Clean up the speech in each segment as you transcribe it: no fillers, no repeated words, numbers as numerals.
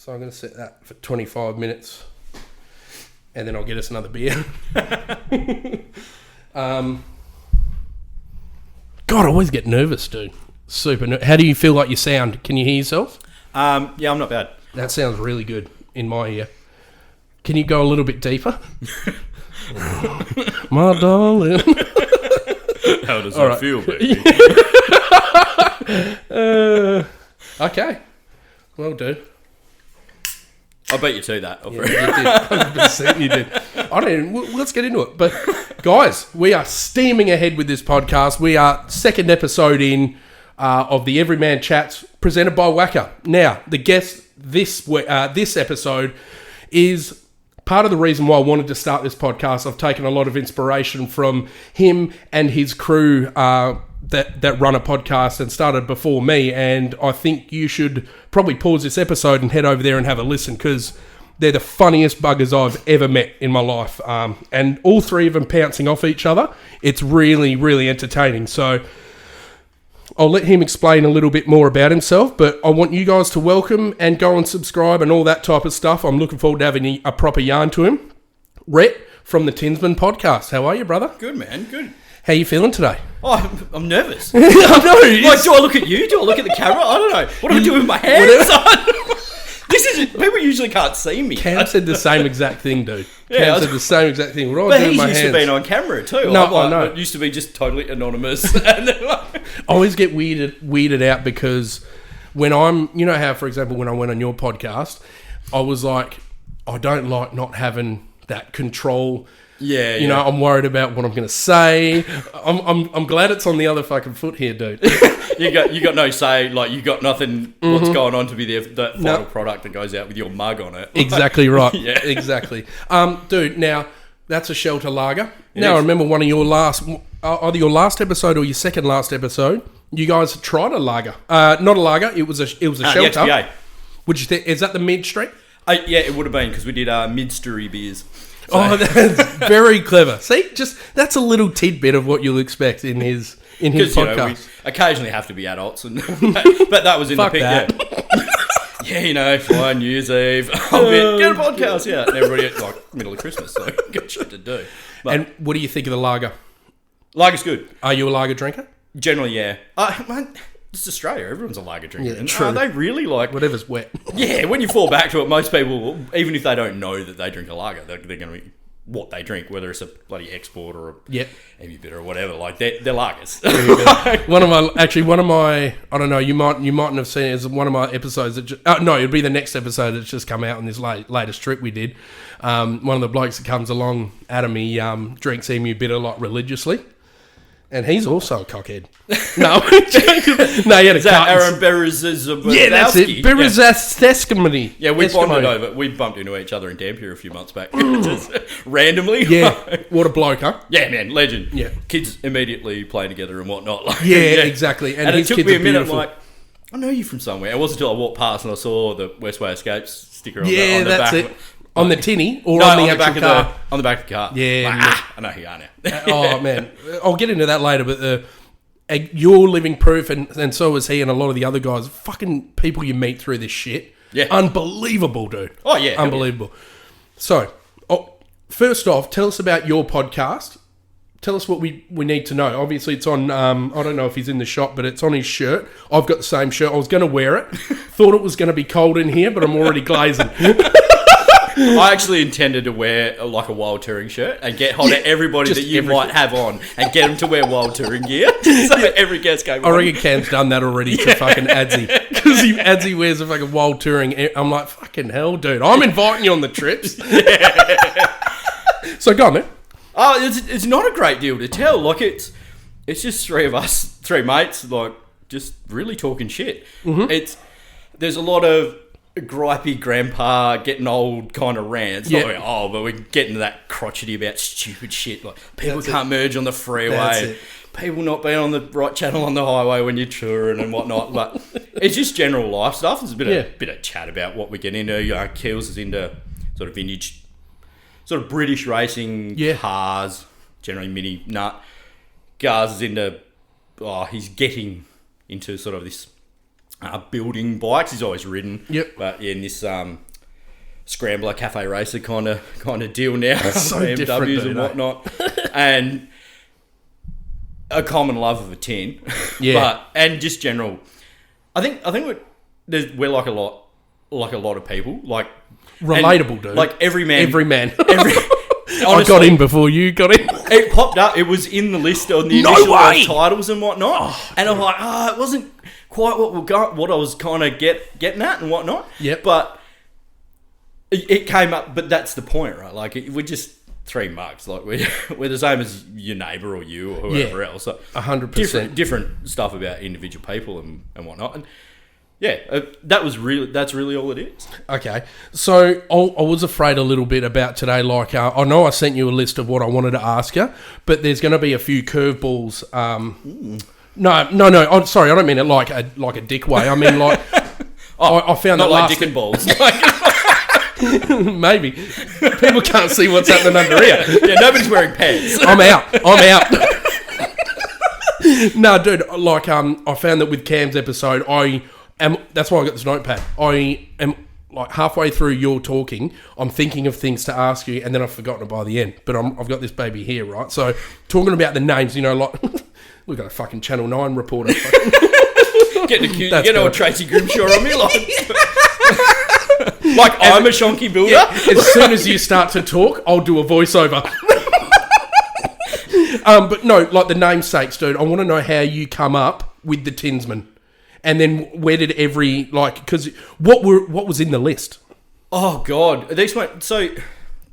So I'm going to set that for 25 minutes. And then I'll get us another beer. God, I always get nervous, dude. How do you feel like you sound? Can you hear yourself? Yeah, I'm not bad. That sounds really good in my ear. Can you go a little bit deeper? My darling. How does that feel, baby? Okay. Well, dude. I beat you to that. Yeah, you did. 100% you did. Let's get into it. But, guys, we are steaming ahead with this podcast. We are second episode in of the Everyman Chats presented by Wacker. Now, the guest this episode is part of the reason why I wanted to start this podcast. I've taken a lot of inspiration from him and his crew that run a podcast and started before me, and I think you should probably pause this episode and head over there and have a listen, because they're the funniest buggers I've ever met in my life, and all three of them pouncing off each other. It's really, really entertaining. So I'll let him explain a little bit more about himself, but I want you guys to welcome and go and subscribe and all that type of stuff. I'm looking forward to having a proper yarn to him. RHETT from the Tinsman Podcast. How are you, brother? Good, man. Good. How you feeling today? Oh, I'm nervous. I know. Like, do I look at you? Do I look at the camera? I don't know. What do I do with my hands? This is people usually can't see me. Cam said the same exact thing, dude. Yeah, Cam said the same exact thing. What do I But do with he's my used hands? to being on camera too. No, I know. It used to be just totally anonymous. And then I always get weirded out because when I'm, you know how, for example, when I went on your podcast, I was like, I don't like not having that control. Yeah, you know, I'm worried about what I'm going to say. I'm glad it's on the other fucking foot here, dude. you got no say. Like, you got nothing. What's going on to be the final product that goes out with your mug on it? Exactly right. Yeah, exactly. Dude, now that's a shelter lager. It now is. I remember one of your either your last episode or your second last episode. You guys tried a lager. Not a lager. It was a shelter. XPA. Would you think? Is that the mid street? Yeah, it would have been, because we did mid-story beers. So. Oh, that's very clever. See, that's a little tidbit of what you'll expect in his podcast. You know, we occasionally have to be adults, but that was in Fuck the pic. that. Yeah, you know, fly New Year's Eve. Get a podcast, yeah. And everybody, like, middle of Christmas, so got shit to do. But, And what do you think of the lager? lager's good. Are you a lager drinker? Generally, yeah. Man, it's Australia. Everyone's a lager drinker. Yeah, And true. are they really like... Whatever's wet. Yeah, when you fall back to it, most people, even if they don't know that they drink a lager, they're going to be what they drink, whether it's a bloody export or a heavy bitter or whatever. Like, they're lagers. one of my I don't know, you mightn't have seen it as one of my episodes that no, it'd be the next episode that's just come out on this latest trip we did. One of the blokes that comes along, Adam, he drinks emu bitter like religiously. And he's also a cockhead. No, he had a cut. Aaron Berezovsky. Yeah, that's it. Berezovsky. Yeah, we bumped into each other in Dampier a few months back. Just randomly. Yeah, what a bloke, huh? Yeah, man, legend. Yeah. Kids immediately playing together and whatnot. Like, Yeah, exactly. And his it took kids me a are minute, beautiful. I'm like, I know you from somewhere. It wasn't until I walked past and I saw the Westway Escapes sticker on Yeah, the that's back. it. On the tinny or No, on the actual car? on the back of the car. Yeah, Like, I know who you are now. Oh, man. I'll get into that later, but you're living proof, and so is he and a lot of the other guys. Fucking people you meet through this shit. Yeah. Unbelievable, dude. Oh, yeah. Unbelievable. So, first off, tell us about your podcast. Tell us what we need to know. Obviously, it's on, I don't know if he's in the shop, but it's on his shirt. I've got the same shirt. I was going to wear it. Thought it was going to be cold in here, but I'm already glazing. I actually intended to wear like a wild touring shirt and get hold of everybody that you might have on and get them to wear wild touring gear. So that every guest came I on. reckon Cam's done that already to fucking Adzi. Because Adzi wears a fucking wild touring. I'm like, fucking hell, dude. I'm inviting you on the trips. So go on, man. Oh, it's not a great deal to tell. Like, it's just three of us, three mates, like, just really talking shit. Mm-hmm. There's a lot of gripey grandpa getting old kind of rants. Yeah. Not like, but we're getting to that crotchety about stupid shit. Like, people can't merge on the freeway. People not being on the right channel on the highway when you're touring and whatnot. But it's just general life stuff. There's a bit of chat about what we get into. Keels is into sort of vintage, sort of British racing cars, generally mini nut. Gars is into, he's getting into sort of this building bikes. He's always ridden. Yep. But in this scrambler cafe racer kind of deal now, So different, BMWs dude, and whatnot, and a common love of a tin. Yeah. And just general. I think we're like a lot of people, like Relatable, dude. Like every man. I got in before you got in. It popped up. It was in the list on the initial titles and whatnot. And I'm like, it wasn't quite what I was kind of getting at and whatnot. Yep. But it came up. But that's the point, right? Like we're just three mugs. Like we're the same as your neighbour or you or whoever else. So 100%. Different stuff about individual people and whatnot. And yeah, that's really all it is. Okay, so I was afraid a little bit about today. Like, I know I sent you a list of what I wanted to ask you, but there's going to be a few curveballs. No. I'm sorry, I don't mean it like a dick way. I mean like I found not that like dick and balls. Maybe people can't see what's happening under here. Yeah, nobody's wearing pants. I'm out. No, dude. Like, I found that with Cam's episode, that's why I got this notepad. I am like halfway through your talking, I'm thinking of things to ask you, and then I've forgotten it by the end. But I've got this baby here, right? So talking about the names, like we've got a fucking Channel 9 reporter. Getting accused, old Tracy Grimshaw on me, like I'm a shonky builder. Yeah, as soon as you start to talk, I'll do a voiceover. But no, like the namesakes, dude. I want to know how you come up with the Tinsman. And then where did because what was in the list? Oh God, these went so.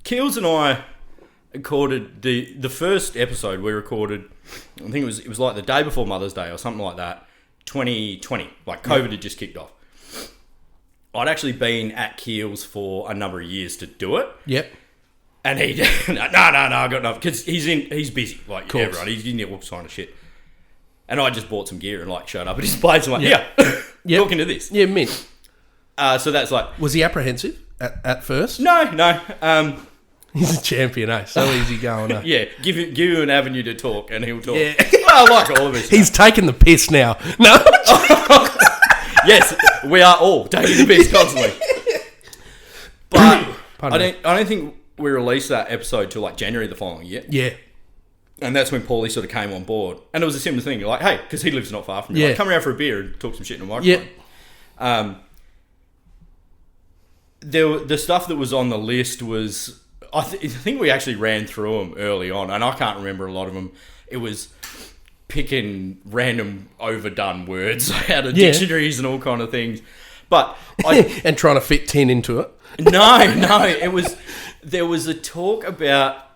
Keels and I recorded the first episode we recorded. I think it was like the day before Mother's Day or something like that. 2020, like COVID had just kicked off. I'd actually been at Keels for a number of years to do it. Yep. And he no, I got nothing because he's busy like everyone. He's in all kind of shit. And I just bought some gear and showed up at his place. I'm like, yeah, talking to this. Yeah, mint. So that's like... Was he apprehensive at first? No. He's a champion, eh? So easy going, eh? Yeah, give you an avenue to talk and he'll talk. Yeah. I like all of it. He's taking the piss now. No. Yes, we are all taking the piss constantly. But I don't think we released that episode till January the following year. Yeah. And that's when Paulie sort of came on board. And it was a similar thing. You're like, hey, because he lives not far from you. Like, come around for a beer and talk some shit in a microphone. Yeah. The stuff that was on the list was... I think we actually ran through them early on. And I can't remember a lot of them. It was picking random overdone words out of dictionaries and all kind of things. But and trying to fit tin into it. No. It was... There was a talk about...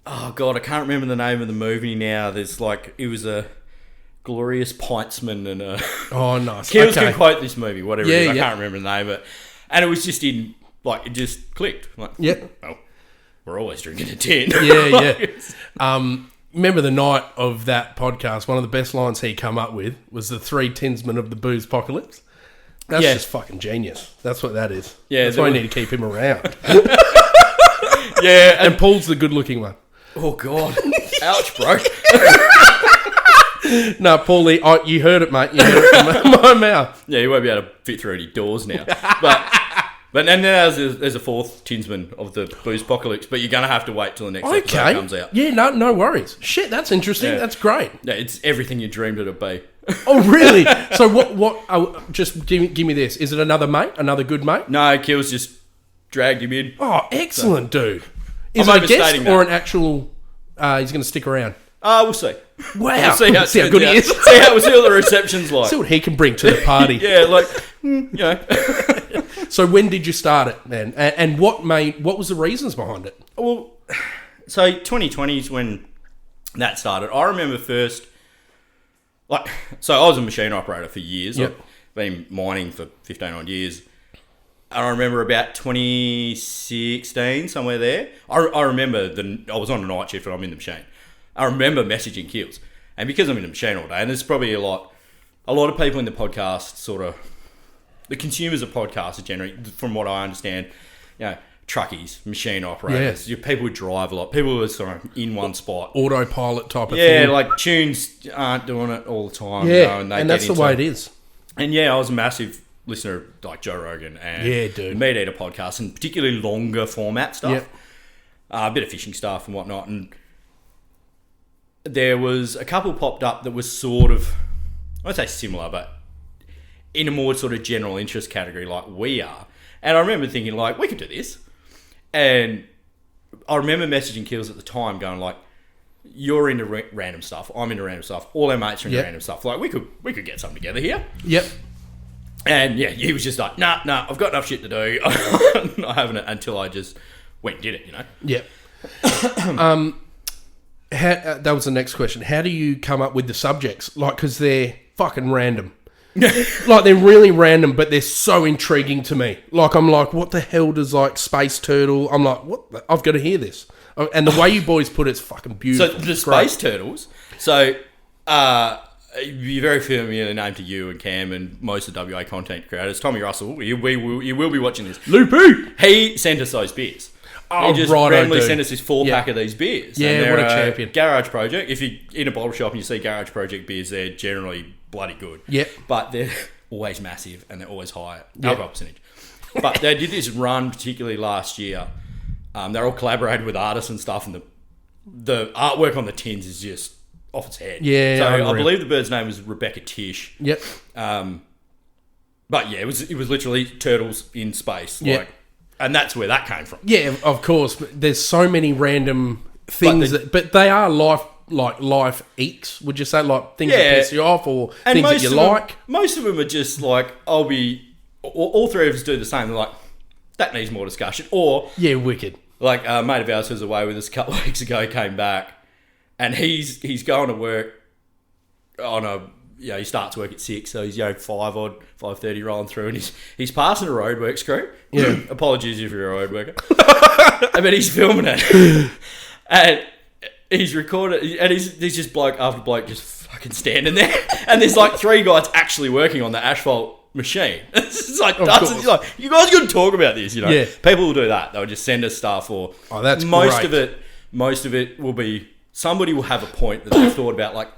Oh, God, I can't remember the name of the movie now. There's it was a glorious pintsman and a... Oh, nice. Keels can quote this movie, whatever it is. I Yeah. can't remember the name of it. And it was just it just clicked. Well, we're always drinking a tin. Yeah. Remember the night of that podcast, one of the best lines he come up with was the 3 tinsmen of the booze apocalypse. That's just fucking genius. That's what that is. Yeah. That's why I need to keep him around. Yeah. And Paul's the good-looking one. Oh, God. Ouch, bro. No, Paulie, you heard it, mate. You heard it from my mouth. Yeah, you won't be able to fit through any doors now. But then there's a 4th tinsman of the booze apocalypse, but you're going to have to wait till the next episode comes out. Yeah, no worries. Shit, that's interesting. Yeah. That's great. Yeah, it's everything you dreamed it'd be. Oh, really? So what just give me this. Is it another mate? Another good mate? No, Kills just dragged him in. Oh, excellent, dude. Is it a guest or an actual... he's going to stick around? We'll see. Wow. We'll see how good he is. See how the reception's like. See what he can bring to the party. Yeah, So when did you start it, man? And what was the reasons behind it? Well, so 2020 is when that started. I remember first... So I was a machine operator for years. Yep. I've been mining for 15 odd years. And I remember about 2016, somewhere there. I remember I was on a night shift and I'm in the machine. I remember messaging Keels. And because I'm in the machine all day, and there's probably a lot of people in the podcast the consumers of podcasts are generally, from what I understand, truckies, machine operators, people who drive a lot, people who are sort of in one spot. Autopilot type of thing. Yeah, tunes aren't doing it all the time. Yeah, and that's the way it is. And yeah, I was a massive listener of like Joe Rogan and Meat Eater podcasts, and particularly longer format stuff. A bit of fishing stuff and whatnot. And there was a couple popped up that was sort of, I won't say similar, but in a more sort of general interest category like we are. And I remember thinking like, we could do this. And I remember messaging Kills at the time going like, you're into random stuff, I'm into random stuff, all our mates are into random stuff. Like we could get something together here. Yep. And yeah, he was just like, nah, I've got enough shit to do. I'm not having it until I just went and did it, you know? Yep. That was the next question. How do you come up with the subjects? Like, because they're fucking random. Like, they're really random, but they're so intriguing to me. Like, I'm like, what the hell does, like, Space Turtle... I'm like, what? I've got to hear this. And the way you boys put it's fucking beautiful. So, the Space Turtles... So, you're very familiar name to you and Cam and most of WA content creators. Tommy Russell, you will be watching this. Loopy! He sent us those beers. Oh, he just right, randomly sent us this 4-pack of these beers. Yeah, and what a champion. Garage Project. If you're in a bottle shop and you see Garage Project beers, they're generally bloody good. Yep. But they're always massive and they're always high alcohol percentage. But they did this run, particularly last year. They're all collaborated with artists and stuff, and the artwork on the tins is just off its head. Yeah, so unreal. I believe the bird's name was Rebecca Tish. Yep. But yeah, it was literally turtles in space. Yep. Like, and that's where that came from. Yeah, of course. There's so many random things, but they are life eeks, would you say? Like things that piss you off or things that you like? Most of them are just like, all three of us do the same. They're like, that needs more discussion. Or... Yeah, wicked. Like a mate of ours who was away with us a couple of weeks ago came back and he's going to work on a... Yeah, he starts work at 6, so he's 5:30 rolling through, and he's passing a roadworks crew. Yeah, apologies if you're a road worker, but he's filming it, and he's recorded, and he's just bloke after bloke just fucking standing there, and there's like 3 guys actually working on the asphalt machine. It's like, you guys got to talk about this, you know? Yeah. People will do that. They'll just send us stuff, or that's most great. Most of it will be somebody will have a point that they've thought about, like,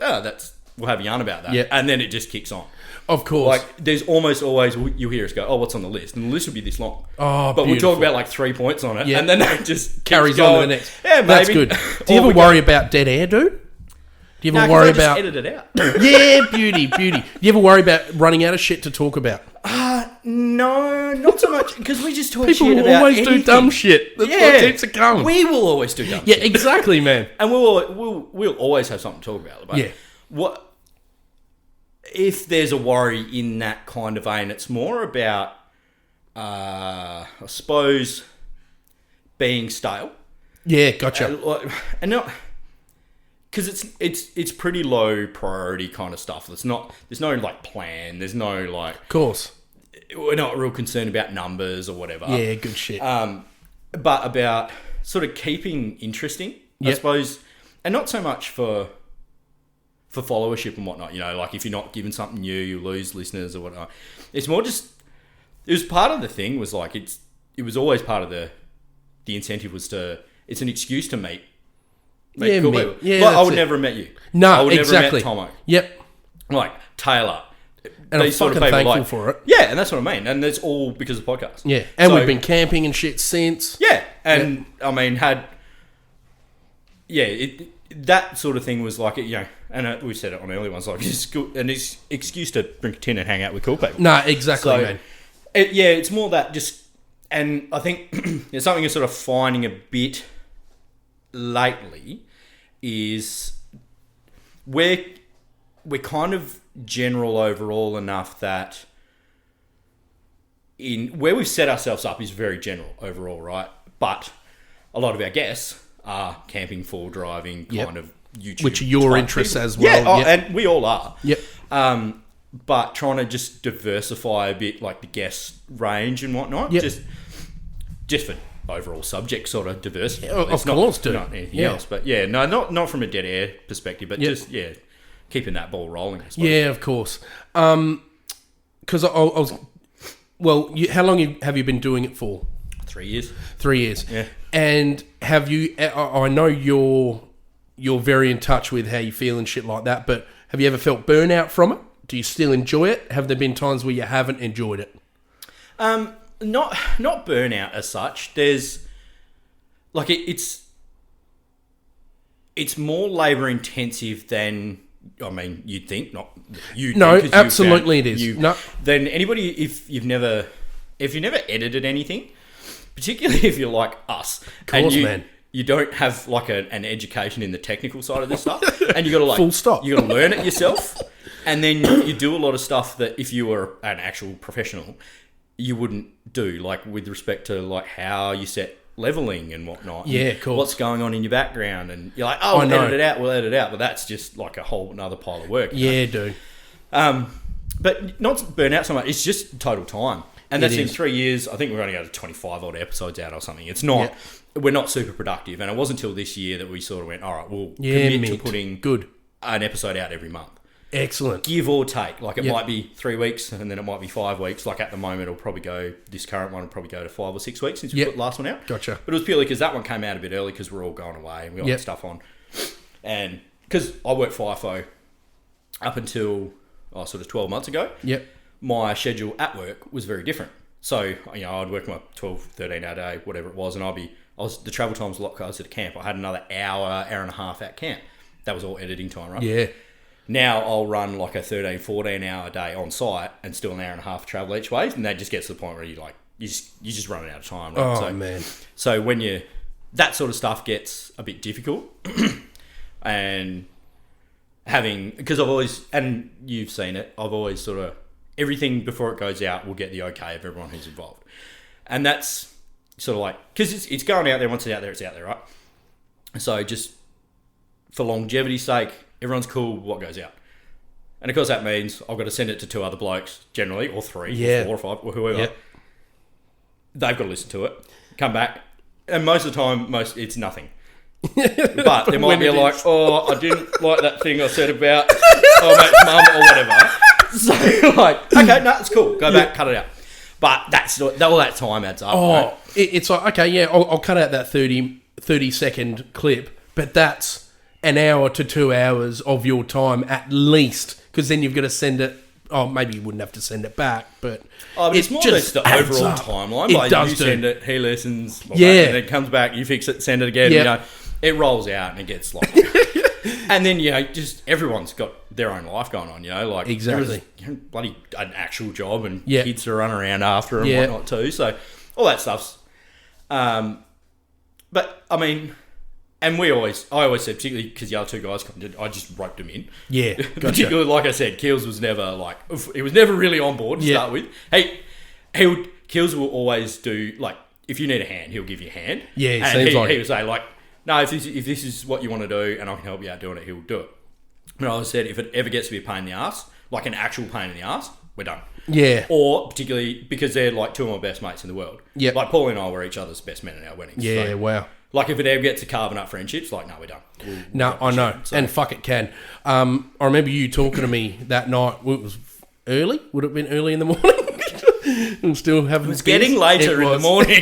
we'll have a yarn about that. Yeah. And then it just kicks on. Of course. Like, there's almost always, you hear us go, oh, what's on the list? And the list will be this long. Oh, but we'll talk about like 3 points on it. Yeah. And then it just carries going. on to the next. Yeah, maybe. That's good. Do you ever worry about dead air, dude? Do you ever worry about... edit it out. Yeah, beauty. Do you ever worry about running out of shit to talk about? No, not so much. Because we just talk People shit about will always anything. do dumb shit. That's what keeps it going. We will always do dumb shit. Yeah, exactly, man. And we'll always have something to talk about. But what... If there's a worry in that kind of vein, it's more about, I suppose, being stale. Yeah, gotcha. And not because it's pretty low priority kind of stuff. There's no like plan. There's no like. Of course. We're not real concerned about numbers or whatever. Yeah, good shit. But about sort of keeping interesting, I suppose, and not so much for followership and whatnot, you know, like if you're not giving something new, you lose listeners or whatnot. It's more just, it was part of the thing was like, it was always part of the incentive was it's an excuse to meet cool people. Yeah, like, I would never have met you. No, I would exactly. never have met Tomo. Yep. Like Taylor. And I'm fucking thankful for it. Yeah, and that's what I mean. And it's all because of the podcast. Yeah, and we've been camping and shit since. Yeah, and I mean, that sort of thing was like, you know, and we said it on earlier ones, like an excuse to drink a tin and hang out with cool people. No, exactly, man. It's more that just, and I think it's something you're sort of finding a bit lately is we're kind of general overall enough that in where we've set ourselves up is very general overall, right? But a lot of our guests are camping, full driving, kind of YouTube, which are your interests as well. Yeah, and we all are. Yep. But trying to just diversify a bit, like the guest range and whatnot, just for overall subject sort of diversity. Of course, dude. Not anything else, but not from a dead air perspective, but just keeping that ball rolling. I suppose. Yeah, of course. Because I was, well, how long have you been doing it for? 3 years. 3 years. Yeah. And have you? I know you're very in touch with how you feel and shit like that. But have you ever felt burnout from it? Do you still enjoy it? Have there been times where you haven't enjoyed it? Not burnout as such. There's like it's more labour intensive than you'd think. Not you. No, absolutely it is. No. Than anybody if you've never edited anything, particularly if you're like us. Of course, man. You don't have like an education in the technical side of this stuff, and you got to like full stop. You got to learn it yourself, and then you do a lot of stuff that if you were an actual professional, you wouldn't do, like with respect to like how you set leveling and whatnot. Yeah, and cool. What's going on in your background, and you're like, oh, we'll edit it out, but that's just like a whole another pile of work. Yeah, dude. But not burnout so much. It's just total time. And that's in 3 years. I think we're only got 25 odd episodes out or something. It's not. Yep. We're not super productive, and it wasn't until this year that we sort of went, all right, we'll commit to putting an episode out every month. Excellent. Give or take. Like it might be 3 weeks, and then it might be 5 weeks. Like at the moment, it'll probably go. This current one will probably go to 5 or 6 weeks since we put the last one out. Gotcha. But it was purely because that one came out a bit early because we're all going away and we all had stuff on, and because I worked FIFO up until sort of 12 months ago. Yep. My schedule at work was very different. So, I'd work my 12, 13 hour day, whatever it was, and the travel time's a lot closer to camp. I had another hour and a half at camp. That was all editing time, right? Yeah. Now I'll run like a 13, 14 hour day on site and still an hour and a half travel each way, and that just gets to the point where you just running out of time, right? Oh, man. So when that sort of stuff gets a bit difficult, and because I've always, and you've seen it, I've always sort of, everything before it goes out will get the okay of everyone who's involved. And that's sort of like, because it's going out there, once it's out there, right? So just for longevity's sake, everyone's cool with what goes out. And of course that means I've got to send it to 2 other blokes, generally, or 3, or 4 or 5, or whoever. Yep. They've got to listen to it, come back, and most of the time, it's nothing. But there might be like, I didn't like that thing I said about mum or whatever. So like, okay, no, it's cool. Go back, cut it out. But all that time adds up. Oh, right? It's like, okay, yeah, I'll cut out that 30-second clip, but that's an hour to 2 hours of your time at least, because then you've got to send it. Oh, maybe you wouldn't have to send it back, but it's more just the overall timeline. It does you send it, he listens, and then it comes back, you fix it, send it again. Yep. It rolls out and it gets like, and then just everyone's got their own life going on. Like exactly, bloody an actual job and kids to run around after and whatnot too. So all that stuff's. But I mean. And I always said, particularly because the other 2 guys, I just roped them in. Yeah, gotcha. Particularly, like I said, Keels was never he was never really on board to start with. Keels will always do, like, if you need a hand, he'll give you a hand. Yeah, and he would say, like, no, if this is what you want to do and I can help you out doing it, he'll do it. But I always said, if it ever gets to be a pain in the ass, like an actual pain in the ass, we're done. Yeah. Or particularly because they're like 2 of my best mates in the world. Yeah. Like Paul and I were each other's best men at our weddings. Yeah, so, wow. Like if it ever gets to carving up friendships, like, no, we're done. No, I know. So. And fuck it can. I remember you talking to me that night. It was early? Would it have been early in the morning? I'm still having. It was getting later in the morning.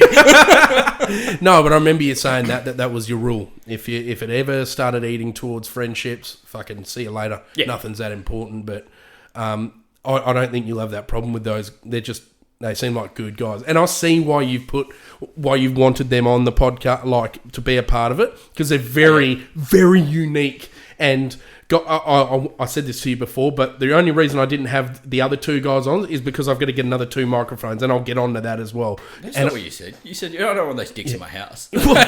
No, but I remember you saying that was your rule. If it ever started eating towards friendships, fucking see you later. Yeah. Nothing's that important. But I don't think you'll have that problem with those. They seem like good guys, and I see why you've wanted them on the podcast, like to be a part of it, because they're very, very unique. And I said this to you before, but the only reason I didn't have the other 2 guys on is because I've got to get another 2 microphones, and I'll get onto that as well. That's not what you said. You said, I don't want those dicks in my house. Well,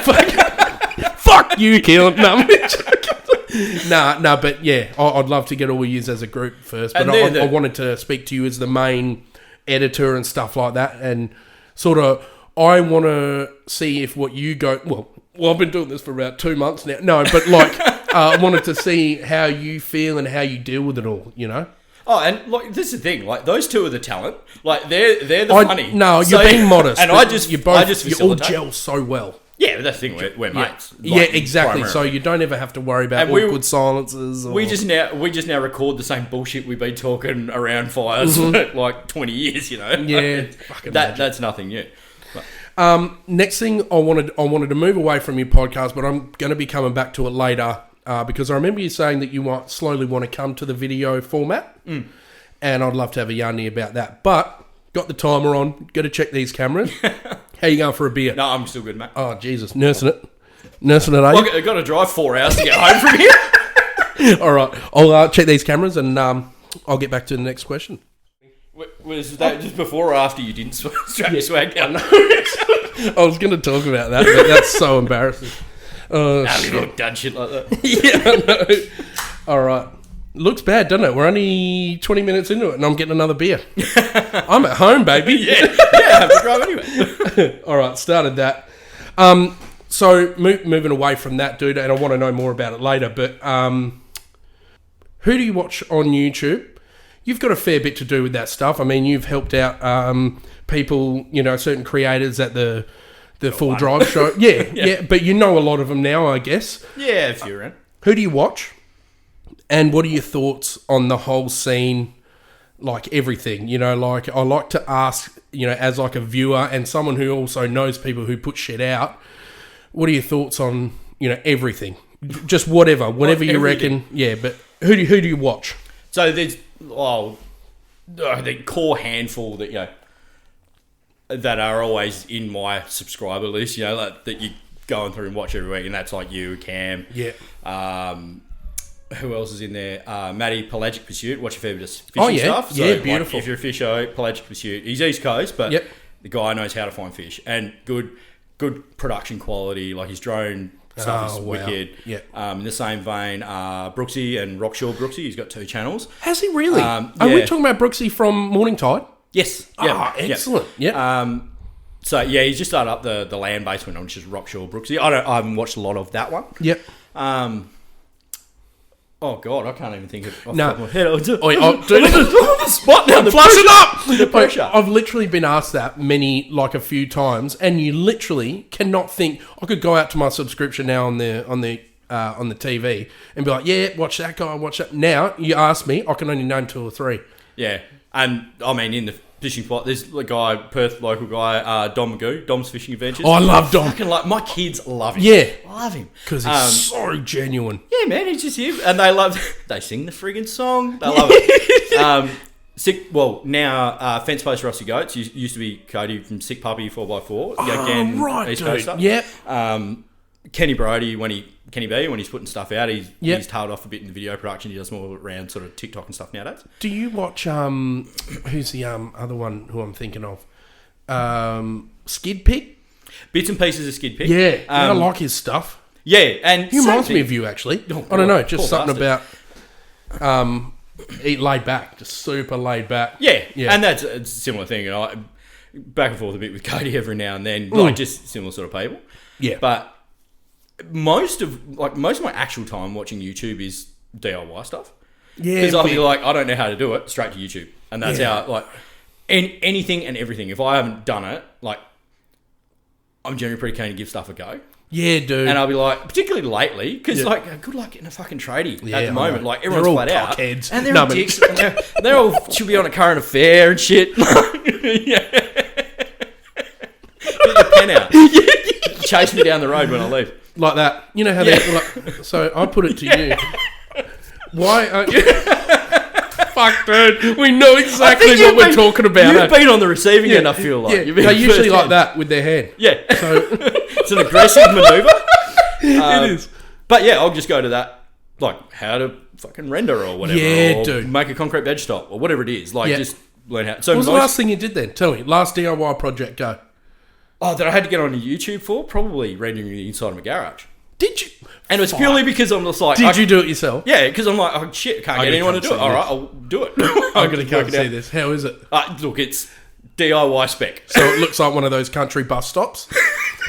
fuck you, Keelan. No, but yeah, I'd love to get all yous as a group first, but I wanted to speak to you as the main editor and stuff like that, and sort of I want to see if what you go well I've been doing this for about 2 months now, but like I wanted to see how you feel and how you deal with it all, and like this is the thing, like those 2 are the talent, like they're the funny. No, you're being modest, and you all gel so well. Yeah, but that's the thing. We're mates. Yeah, exactly. Primarily. So you don't ever have to worry about awkward silences. We just now record the same bullshit we've been talking around fires for like 20 years. Yeah, that's nothing new. Next thing, I wanted to move away from your podcast, but I'm going to be coming back to it later because I remember you saying that you slowly want to come to the video format. and I'd love to have a yarn about that. But got the timer on. Got to check these cameras. How you going for a beer? No, I'm still good, mate. Oh, Jesus. Nursing it, eh? Well, I've got to drive 4 hours to get home from here. All right. I'll check these cameras and I'll get back to the next question. Was that just before or after you didn't strap your swag down? I was going to talk about that, but that's so embarrassing. Oh, I've done shit like that. Yeah, I know. All right. Looks bad, doesn't it? We're only 20 minutes into it and I'm getting another beer. I'm at home, baby. Yeah, I have to drive anyway. All right, started that. So moving away from that, dude, and I want to know more about it later, but who do you watch on YouTube? You've got a fair bit to do with that stuff. I mean, you've helped out people, certain creators at the Full Drive show. Yeah, but you know a lot of them now, I guess. Yeah, a few around. Who do you watch? And what are your thoughts on the whole scene, like everything? Like I like to ask, as like a viewer and someone who also knows people who put shit out, what are your thoughts on, everything? Just whatever you reckon. Yeah, but who do you watch? So there's the core handful that that are always in my subscriber list. Like, that you going through and watch every week, and that's like you, Cam. Yeah. Who else is in there? Matty, Pelagic Pursuit. Watch a fair bit of fishing stuff. So, yeah, beautiful. If you're a fisher, Pelagic Pursuit. He's East Coast, but the guy knows how to find fish and good production quality. Like his drone stuff is wicked. Yeah. In the same vein, Brooksy and Rockshaw Brooksy. He's got 2 channels. Has he really? Are we talking about Brooksy from Morning Tide? Yes. Excellent. Yeah. So yeah, he's just started up the land based one, which is Rockshaw Brooksy. I haven't watched a lot of that one. Yep. Oh God, I can't even think of. No. My head. Dude, the spot now. flush it up. The pressure. I've literally been asked that a few times, and you literally cannot think. I could go out to my subscription now on the TV and be like, yeah, watch that guy, watch that. Now you ask me, I can only name 2 or 3. Yeah, and I mean in the fishing spot, there's a guy, Perth local guy, Dom Magoo, Dom's Fishing Adventures. Oh, I love Dom. My kids love him. Yeah, love him because he's so genuine. Yeah, man, he's just him, and they sing the friggin' song. They love it. Now Fence Post Rossi Goats used to be Cody from Sick Puppy 4x4. Again, right, East Coast stuff. Yep. Kenny Brody when he's putting stuff out, he's tailed off a bit in the video production. He does more around sort of TikTok and stuff nowadays. Do you watch who's the other one who I'm thinking of? Skid Pig? Bits and pieces of Skid Pig. Yeah, I like his stuff. Yeah, and he reminds me of you actually. I don't know, just something about laid back, just super laid back. Yeah. And that's a similar thing. Back and forth a bit with Cody every now and then, like just similar sort of people. Yeah, but most of my actual time watching YouTube is DIY stuff. Yeah, because I'll be like, I don't know how to do it, straight to YouTube, and that's how anything and everything. If I haven't done it, I'm generally pretty keen to give stuff a go. Yeah, dude. And I'll be like, particularly lately, because good luck getting a fucking tradie at the moment. Like everyone's flat out, heads. And they're all dicks. And they're all should be on a current affair and shit. Get your pen out. Chase me down the road when I leave. Like that. You know how they... so I put it to you. Why aren't you... Fuck, dude. We know exactly what we're talking about. You've been on the receiving end, I feel like. Yeah, they're usually like that with their hand. Yeah. So it's an aggressive manoeuvre. It is. But yeah, I'll just go to that, like how to fucking render or whatever. Yeah, or dude. Make a concrete bed stop or whatever it is. Just learn how. So what was the last thing you did then? Tell me. Last DIY project, go. Oh, that I had to get on YouTube for? Probably rendering the inside of a garage. Did you? And it was purely because I'm just like... Did you do it yourself? Yeah, because I'm like, oh shit, can't get anyone to do it. All right, I'll do it. I'm going to come see this. How is it? Look, it's DIY spec. So it looks like one of those country bus stops.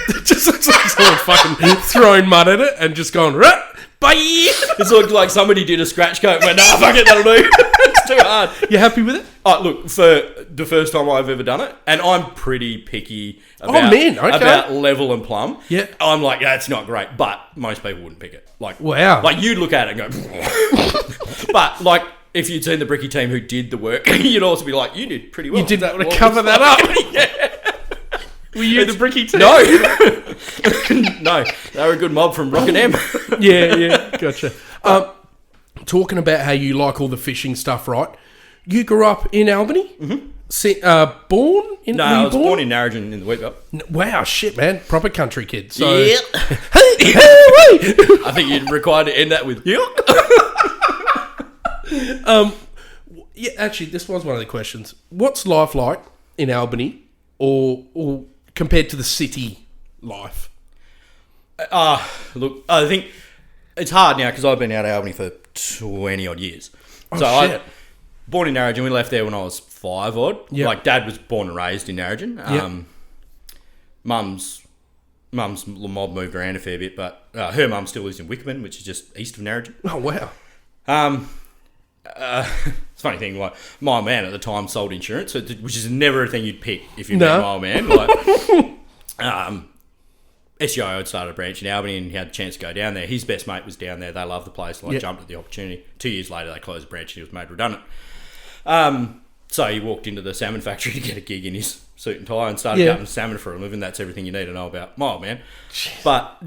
It just looks like someone fucking throwing mud at it and just going, bye! It looked like somebody did a scratch coat and went, nah, fuck it, that'll do. It's too hard. You happy with it? Look, for the first time I've ever done it, and I'm pretty picky about level and plumb. Yeah. I'm like, that's not great, but most people wouldn't pick it. Like, wow. Like, you'd look at it and go, but like, if you'd seen the Bricky team who did the work, you'd also be like, you did pretty well. You did that to cover that up. Yeah. Were you the Bricky team? No. No. They were a good mob from Rockingham. Yeah, gotcha. Talking about how you like all the fishing stuff, right? You grew up in Albany? Mm-hmm. Born in? No, I was born in Narrogin in the wheat belt. Wow, shit, man. Proper country kid. So. Yeah. I think you'd require to end that with yeah. Yeah, actually, this was one of the questions. What's life like in Albany or compared to the city life? Look, I think it's hard now because I've been out of Albany for 20 odd years. Oh, so shit. Born in Narrogin, we left there when I was 5 odd. Yep. Like Dad was born and raised in Narrogin. Mum's mob moved around a fair bit, but her mum still lives in Wickerman, which is just east of Narrogin. Oh, wow. It's a funny thing, like my old man at the time sold insurance, which is never a thing you'd pick if you met my old man. Like, SEO had started a branch in Albany and he had a chance to go down there. His best mate was down there. They loved the place. Like, jumped at the opportunity. 2 years later, they closed the branch and he was made redundant. So he walked into the salmon factory to get a gig in his suit and tie and started cutting salmon for a living. That's everything you need to know about my old man. Jeez. But,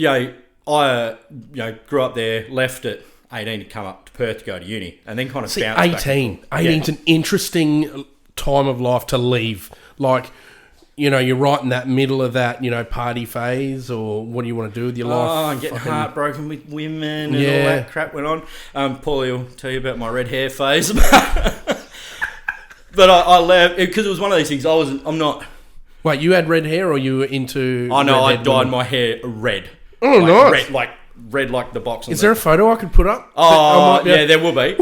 I grew up there, left at 18 to come up to Perth to go to uni, and then kind of bounced 18. back. 18's an interesting time of life to leave. Like, you're right in that middle of that, party phase, or what do you want to do with your life? Oh, and getting heartbroken with women and all that crap went on. Paulie will tell you about my red hair phase. But I left because it was one of these things. I'm not. Wait, you had red hair, or you were into? Oh no, I dyed my hair red. Oh, nice. Red like the box. Is there a photo I could put up? Oh, yeah, there will be.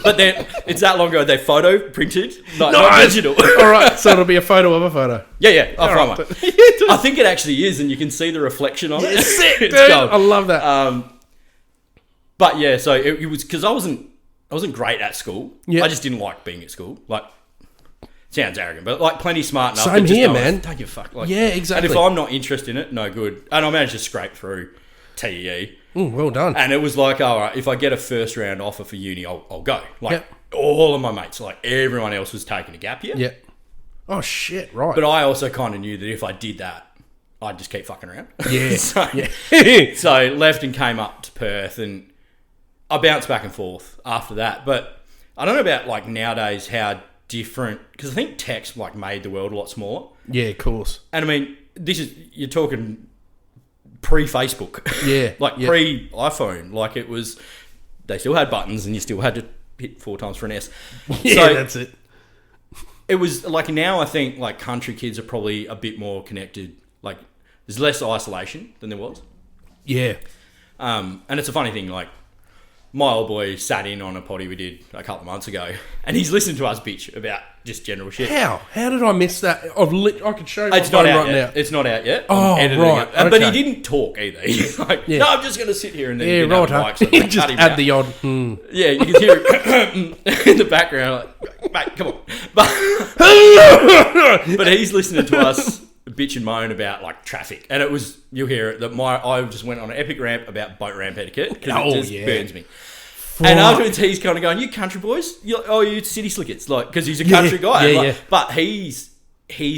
But then it's that long ago. They photo printed, not digital. All right, so it'll be a photo of a photo. Yeah. I'll find one. I think it actually is, and you can see the reflection on it. Sick, dude. I love that. But yeah, so it was because I wasn't great at school. Yeah. I just didn't like being at school. Like, sounds arrogant, but like plenty smart enough. Same here, man. Don't give a fuck. Like, yeah, exactly. And if I'm not interested in it, no good. And I managed to scrape through TEE. Well done. And it was like, all right, if I get a first round offer for uni, I'll go. Like, all of my mates, like everyone else was taking a gap year. Yeah. Oh, shit, right. But I also kind of knew that if I did that, I'd just keep fucking around. Yeah. So left and came up to Perth, and I bounced back and forth after that. But I don't know about like nowadays how different, because I think text like made the world a lot smaller. Yeah, of course. And I mean, you're talking pre-Facebook. Yeah. Pre-iPhone. Like it was, they still had buttons and you still had to hit 4 times for an S. Yeah, so that's it. It was like now I think like country kids are probably a bit more connected. Like there's less isolation than there was. Yeah. And it's a funny thing, like my old boy sat in on a potty we did a couple of months ago, and he's listened to us bitch about just general shit. How did I miss that? I could show you. It's not out yet. It's not out yet. Oh, right. Okay. But he didn't talk either. He's like, no, I'm just going to sit here and then just add the odd. Yeah, you can hear it in the background. Like, mate, come on. But he's listening to us bitch and moan about like traffic, and you'll hear it that I just went on an epic rant about boat ramp etiquette because it just burns me. And afterwards he's kind of going, you country boys, you city slickers, like, because he's a country guy. But he's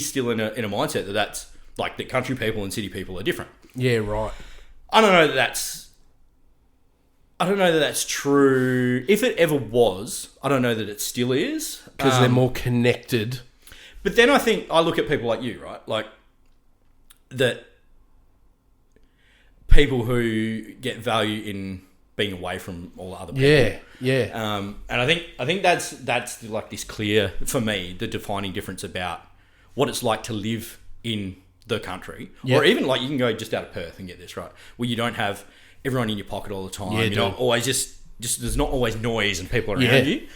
still in a mindset that's like that country people and city people are different. Yeah, right. I don't know that that's true. If it ever was, I don't know that it still is. Because they're more connected. But then I look at people like you, right? Like, that people who get value in being away from all the other people. Yeah. And I think that's like this clear, for me, the defining difference about what it's like to live in the country. Or even like you can go just out of Perth and get this, right? Where you don't have everyone in your pocket all the time. Yeah, you're not always just there's not always noise and people around you.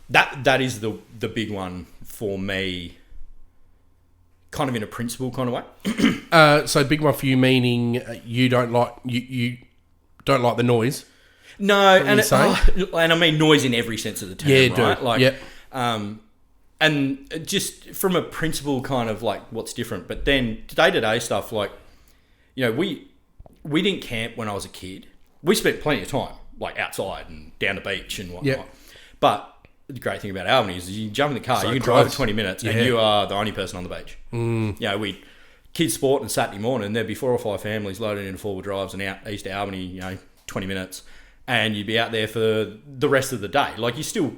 That is the big one for me, kind of in a principle kind of way. So big one for you, meaning you don't like you don't like the noise. No, and I mean noise in every sense of the term, right? Like, and just from a principle kind of like what's different. But then day-to-day stuff, like, we didn't camp when I was a kid. We spent plenty of time like outside and down the beach and whatnot. But the great thing about Albany is you jump in the car, you can drive for 20 minutes and you are the only person on the beach. We kids sport on Saturday morning, there'd be 4 or 5 families loaded into 4-wheel drives and out east to Albany, 20 minutes, and you'd be out there for the rest of the day. Like, you still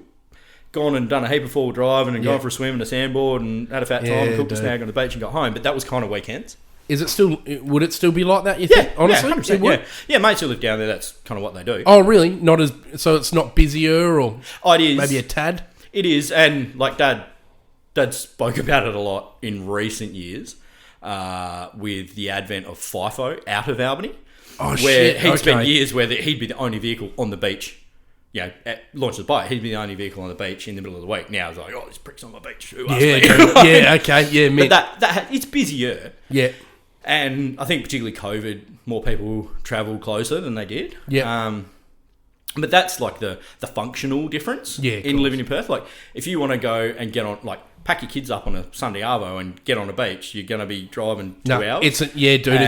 gone and done a heap of forward driving and gone for a swim and a sandboard and had a fat time and cooked a snag on the beach and got home. But that was kind of weekends. Is it still? Would it still be like that? You think? Honestly, 100%, it would? yeah. Mates who live down there. That's kind of what they do. Oh, really? Not as so. It's not busier, or it is maybe a tad. It is, and like Dad spoke about it a lot in recent years with the advent of Fifo out of Albany. Oh, where he'd spent years where he'd be the only vehicle on the beach. You know, launch the bike, he'd be the only vehicle on the beach in the middle of the week. Now it's like, this prick's on my beach. Who asked me? Yeah, okay, yeah, man. But it's busier. Yeah. And I think particularly COVID, more people travel closer than they did. Yeah. But that's like the functional difference in living in Perth. Like, if you want to go and get on, like, pack your kids up on a Sunday arvo and get on a beach, you're going to be driving 2 hours. It's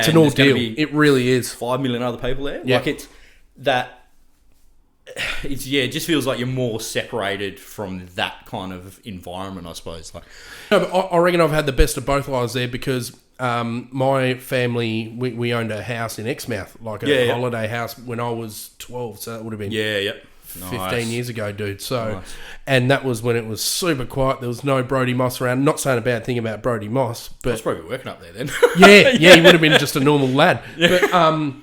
an ordeal. It really is. 5 million other people there. Yeah. Like, it just feels like you're more separated from that kind of environment, I suppose. Like, no, but I reckon I've had the best of both lives there because my family, we owned a house in Exmouth, like a holiday house when I was 12, so that would have been 15 years ago, dude. So, and that was when it was super quiet. There was no Brody Moss around. Not saying a bad thing about Brody Moss, but I was probably working up there then. yeah, he would have been just a normal lad. Yeah. But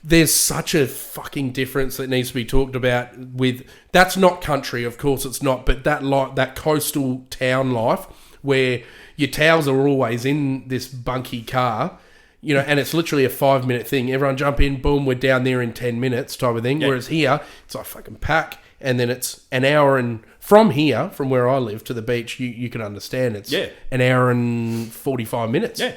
there's such a fucking difference that needs to be talked about with... That's not country, of course it's not, but that coastal town life where your towels are always in this bunky car, you know, and it's literally a 5-minute thing. Everyone jump in, boom, we're down there in 10 minutes type of thing. Yeah. Whereas here, it's like fucking pack, and then it's an hour and... From here, from where I live to the beach, you can understand it's an hour and 45 minutes. Yeah.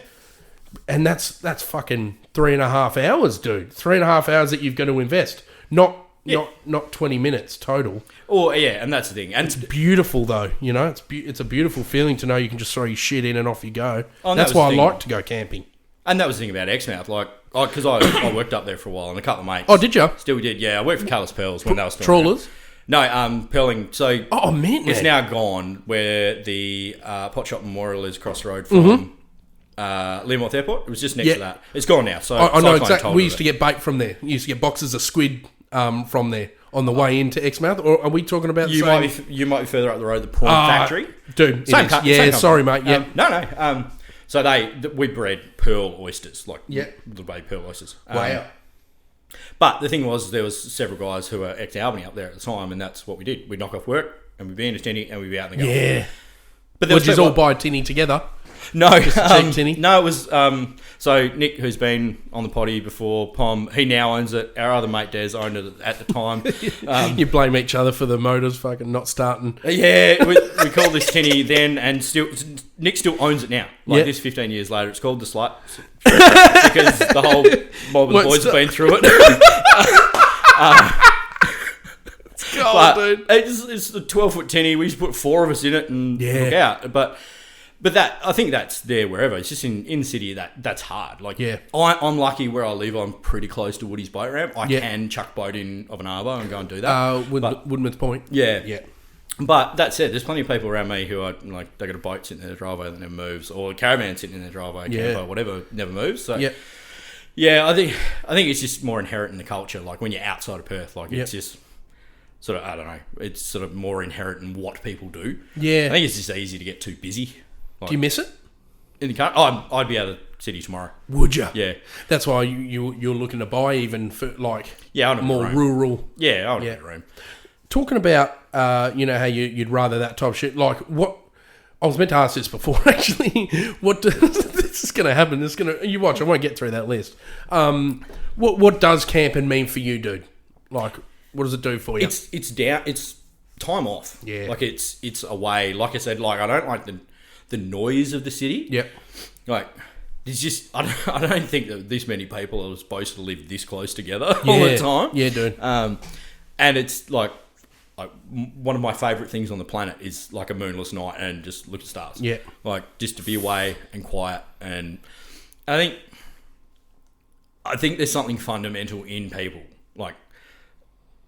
And that's fucking 3.5 hours, dude. 3.5 hours that you've got to invest. Not 20 minutes total. Oh, yeah, and that's the thing. And it's beautiful, though. You know, it's a beautiful feeling to know you can just throw your shit in and off you go. That's why I like to go camping. And that was the thing about Exmouth, like, because I worked up there for a while, and a couple of mates. Oh, did you? Still did, yeah. I worked for Callis Pearls when they were still Trawlers? No, Pearling. So, mint, it's now gone where the Pot Shop Memorial is across the road from Learmonth Airport. It was just next to that. It's gone now. So I know exactly. We used to get bait from there. We used to get boxes of squid from there on the way into Exmouth. Or are we talking about you might be further up the road, the prawn factory. Dude, same sorry, mate. Yeah. No. So we bred pearl oysters, like little baby pearl oysters. Wow. But the thing was, there was several guys who were ex-Albany up there at the time, and that's what we did. We'd knock off work, and we'd be in a tinny, and we'd be out in the garden. Yeah. But there was just all buy a tinny together. No. Just a cheap tinny? No, it was... so Nick, who's been on the potty before, Pom, he now owns it. Our other mate, Des, owned it at the time. You blame each other for the motors fucking not starting. Yeah, we called this tinny then, and Nick still owns it now. Like this 15 years later, it's called the Slut. Because the whole mob of the boys have been through it. Dude. It's a 12-foot tinny. We used to put 4 of us in it and look out. But that, I think that's there wherever. It's just in the city that's hard. Like, I'm lucky where I live. I'm pretty close to Woody's boat ramp. I can chuck boat in of an arvo and go and do that. Woodman's Point. Yeah. But that said, there's plenty of people around me who are like, they got a boat sitting in their driveway that never moves, or a caravan sitting in their driveway, camper, whatever, never moves. So I think it's just more inherent in the culture. Like when you're outside of Perth, like it's just sort of, I don't know, it's sort of more inherent in what people do. Yeah, I think it's just easy to get too busy. Like, do you miss it? In the car, I'd be out of the city tomorrow. Would you? Yeah. That's why you're looking to buy even for like more rural. Yeah, I want a room. Talking about, you know, how you'd rather that type of shit. Like, what... I was meant to ask this before, actually. This is going to happen. You watch, I won't get through that list. What does camping mean for you, dude? Like, what does it do for you? It's time off. Yeah. Like, it's away. Like I said, like, I don't like the noise of the city. Yep. Like... It's just, I don't think that this many people are supposed to live this close together all the time. Yeah, dude. And it's like one of my favourite things on the planet is like a moonless night and just look at stars. Yeah. Like just to be away and quiet. And I think there's something fundamental in people. Like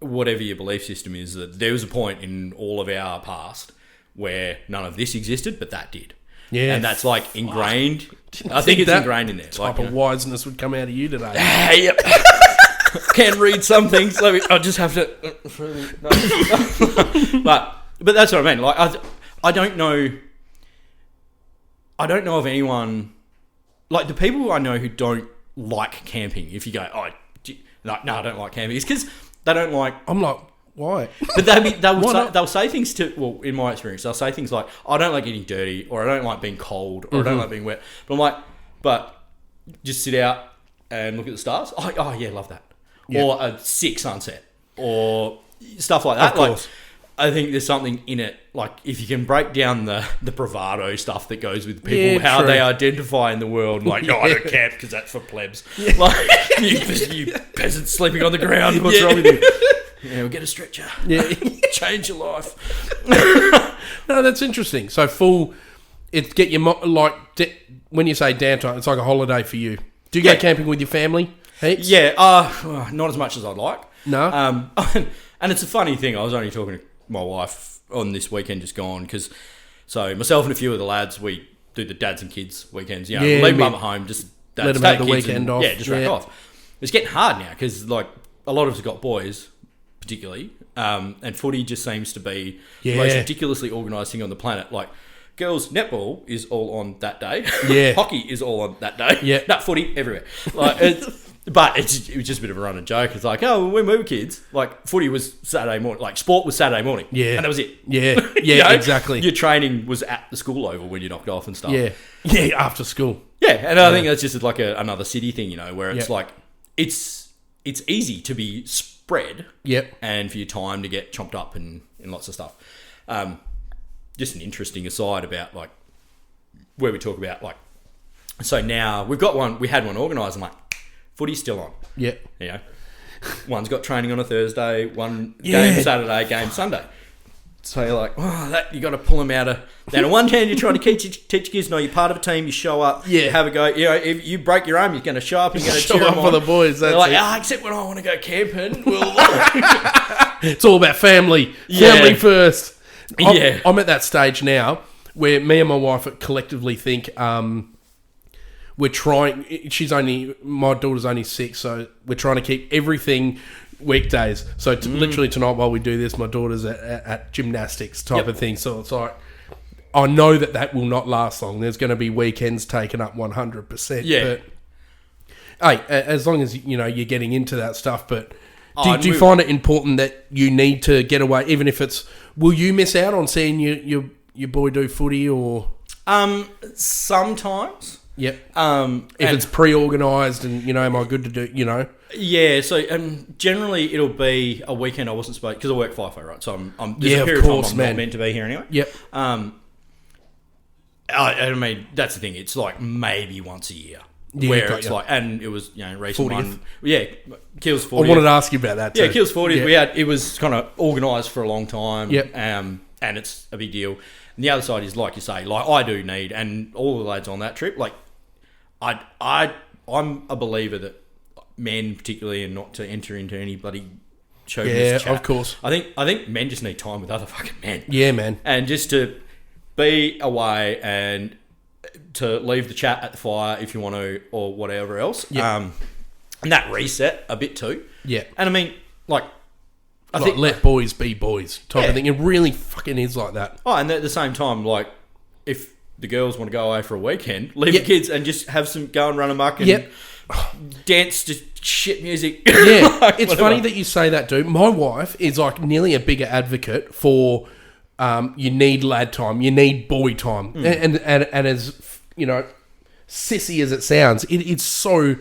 whatever your belief system is, that there was a point in all of our past where none of this existed, but that did. Yeah. And that's like ingrained. I think it's ingrained in there. Type of wiseness would come out of you today. Yep. Can read some things. I just have to... But But that's what I mean. Like, I don't know. I don't know of anyone, like the people I know who don't like camping. If you go, no, I don't like camping. It's because they don't like. I'm like, why? But they'll say things to. Well, in my experience, they'll say things like, I don't like getting dirty, or I don't like being cold, or I don't like being wet. But I'm like, but just sit out and look at the stars. Oh yeah, love that. Yeah. Or a sick sunset, or stuff like that. Of course. Like, I think there's something in it, like if you can break down the bravado stuff that goes with people, how they identify in the world, like, no, I don't camp because that's for plebs. Yeah. Like, you peasants sleeping on the ground, what's wrong with you? Yeah, we'll get a stretcher. Yeah. Change your life. No, that's interesting. So get your, when you say downtime, it's like a holiday for you. Do you go camping with your family? Heaps? Yeah, not as much as I'd like. No? And it's a funny thing, I was only talking to my wife on this weekend just gone, so myself and a few of the lads, we do the dads and kids weekends. Leave mum at home, just let them have the weekend off. Yeah, just rack off. It's getting hard now because like a lot of us have got boys, particularly, and footy just seems to be the most ridiculously organised thing on the planet. Like, girls' netball is all on that day. Yeah, hockey is all on that day. Yeah, no, footy everywhere. Like But it was just a bit of a running joke. It's like, when we were kids, like footy was Saturday morning, like sport was Saturday morning. Yeah. And that was it. Yeah. Yeah, exactly. Your training was at the school oval when you knocked off and stuff. Yeah. Yeah, after school. Yeah. And I think that's just like another city thing, where it's like, it's easy to be spread. Yep. And for your time to get chomped up and lots of stuff. Just an interesting aside about like, where we talk about like, so now we had one organised. I'm like, footy's still on. Yep. One's got training on a Thursday, one game Saturday, game Sunday. So you're like, you got to pull them out of. Then on one hand, you're trying to teach kids, you're part of a team. You show up, you have a go. If you break your arm, you're going to show up and you're going to cheer them on. For the boys. That's like, except when I want to go camping. It's all about family. Family first. I'm at that stage now where me and my wife collectively think. We're trying. My daughter's only 6, so we're trying to keep everything weekdays. So literally tonight, while we do this, my daughter's at gymnastics type of thing. So it's like, I know that will not last long. There's going to be weekends taken up 100%. Yeah. But hey, as long as you're getting into that stuff. But do you find it important that you need to get away, even if it's? Will you miss out on seeing your boy do footy or? Sometimes. Yep. If it's pre-organised and, am I good to do, Yeah, so generally it'll be a weekend I wasn't supposed, because I work FIFO, right? So there's a period of time I'm not meant to be here anyway. Yep. I mean, that's the thing. It's like maybe once a year. Yeah, where it's like, and it was, recent 40th. One. Yeah, Keel's 40th. I wanted to ask you about that too. Yeah, Keel's 40th. Yeah. It was kind of organised for a long time. Yep. And it's a big deal. And the other side is, like you say, like I do need, and all the lads on that trip, like, I'm a believer that men, particularly, and not to enter into any bloody chauvinist chat. Of course. I think men just need time with other fucking men. Yeah, man. And just to be away and to leave the chat at the fire if you want to, or whatever else. Yeah. And that reset a bit too. Yeah. And I mean, like, I think let boys be boys type of thing. It really fucking is like that. Oh, and at the same time, like, if the girls want to go away for a weekend, leave the kids and just have some go and run amok and dance to shit music. Yeah, like, it's funny that you say that, dude. My wife is like nearly a bigger advocate for you need lad time, you need boy time, and as sissy as it sounds, it's so.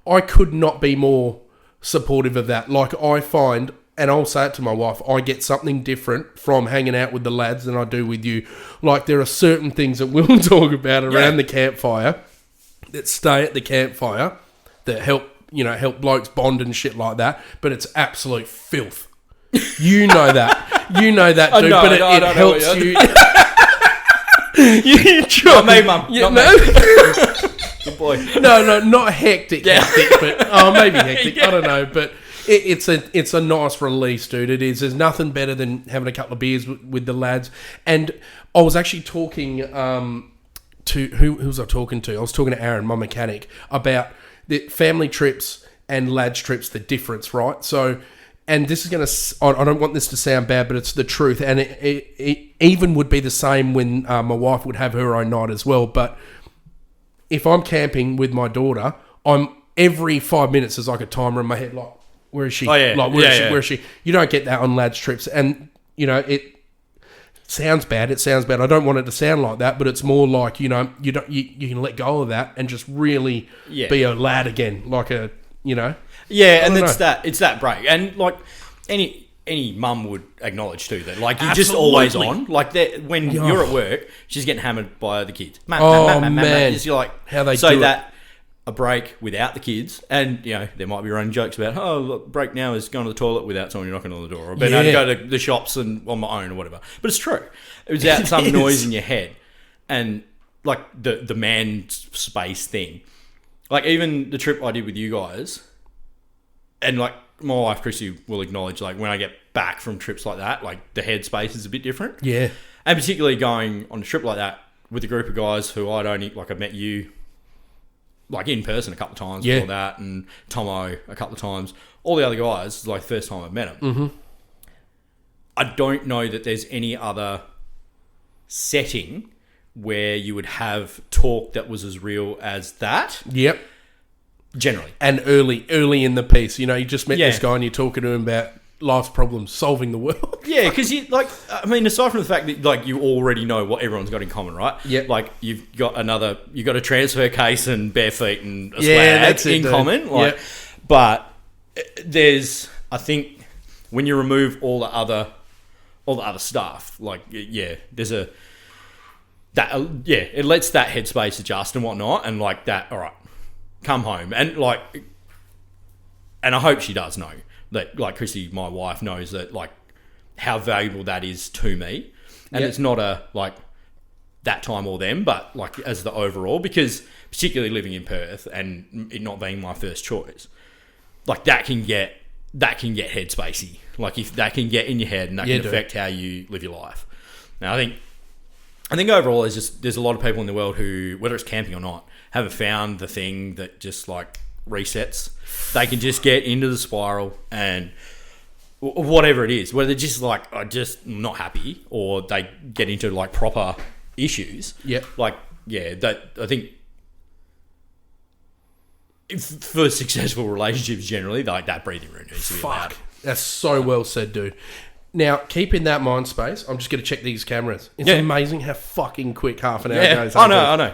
I could not be more supportive of that. Like, I find. And I'll say it to my wife, I get something different from hanging out with the lads than I do with you. Like, there are certain things that we'll talk about around the campfire, that stay at the campfire, that help blokes bond and shit like that. But it's absolute filth. You know that. You know that, dude. But it helps you. You try. Not me, Mum. Not me. Good boy. No, not hectic, but maybe hectic. I don't know, but... It's a nice release, dude. It is. There's nothing better than having a couple of beers with the lads. And I was actually talking to... Who was I talking to? I was talking to Aaron, my mechanic, about the family trips and lads trips, the difference, right? So and this is going to, I don't want this to sound bad, but it's the truth. And it even would be the same when my wife would have her own night as well. But if I'm camping with my daughter, I'm every 5 minutes there's like a timer in my head, like, where is she? Oh, yeah. Like, where is she? You don't get that on lads trips. And, you know, it sounds bad. I don't want it to sound like that, but it's more like, you know, you can let go of that and just really be a lad again, like a, you know. Yeah, and it's that break. And like any mum would acknowledge too that like you're just always on. Like that when you're at work, she's getting hammered by the kids. Man. You're like, how they so do that a break without the kids, and you know there might be running jokes about, oh, look, break now is going to the toilet without someone knocking on the door, or being able to go to the shops and on my own or whatever. But it's true. It was out some noise in your head, and like the man space thing. Like even the trip I did with you guys, and like my wife Chrissy will acknowledge, like when I get back from trips like that, like the headspace is a bit different. Yeah, and particularly going on a trip like that with a group of guys who I'd only like I met you. Like in person a couple of times before that, and Tomo a couple of times. All the other guys, like the first time I met them. Mm-hmm. I don't know that there's any other setting where you would have talk that was as real as that. Yep. Generally. And early in the piece, you know, you just met this guy and you're talking to him about life's problems, solving the world. Yeah, because you like, I mean, aside from the fact that like you already know what everyone's got in common, right? Yeah. Like you've got a transfer case and bare feet and a swag in common. Like, but there's, I think, when you remove all the other stuff, like there's it lets that headspace adjust and whatnot, and like that. All right, come home and like, and I hope she does know. That like Chrissy, my wife, knows that like how valuable that is to me, and it's not a like that time or them, but like as the overall, because particularly living in Perth and it not being my first choice, like that can get headspacey. Like if that can get in your head and that can affect how you live your life. Now I think overall there's a lot of people in the world who, whether it's camping or not, haven't found the thing that just like resets. They can just get into the spiral and whatever it is, whether they're just like are just not happy or they get into like proper issues. Yeah. Like that I think for successful relationships generally, like that breathing room needs to be allowed. That's so well said, dude. Now, keep in that mind space. I'm just going to check these cameras. It's amazing how fucking quick half an hour goes. I know.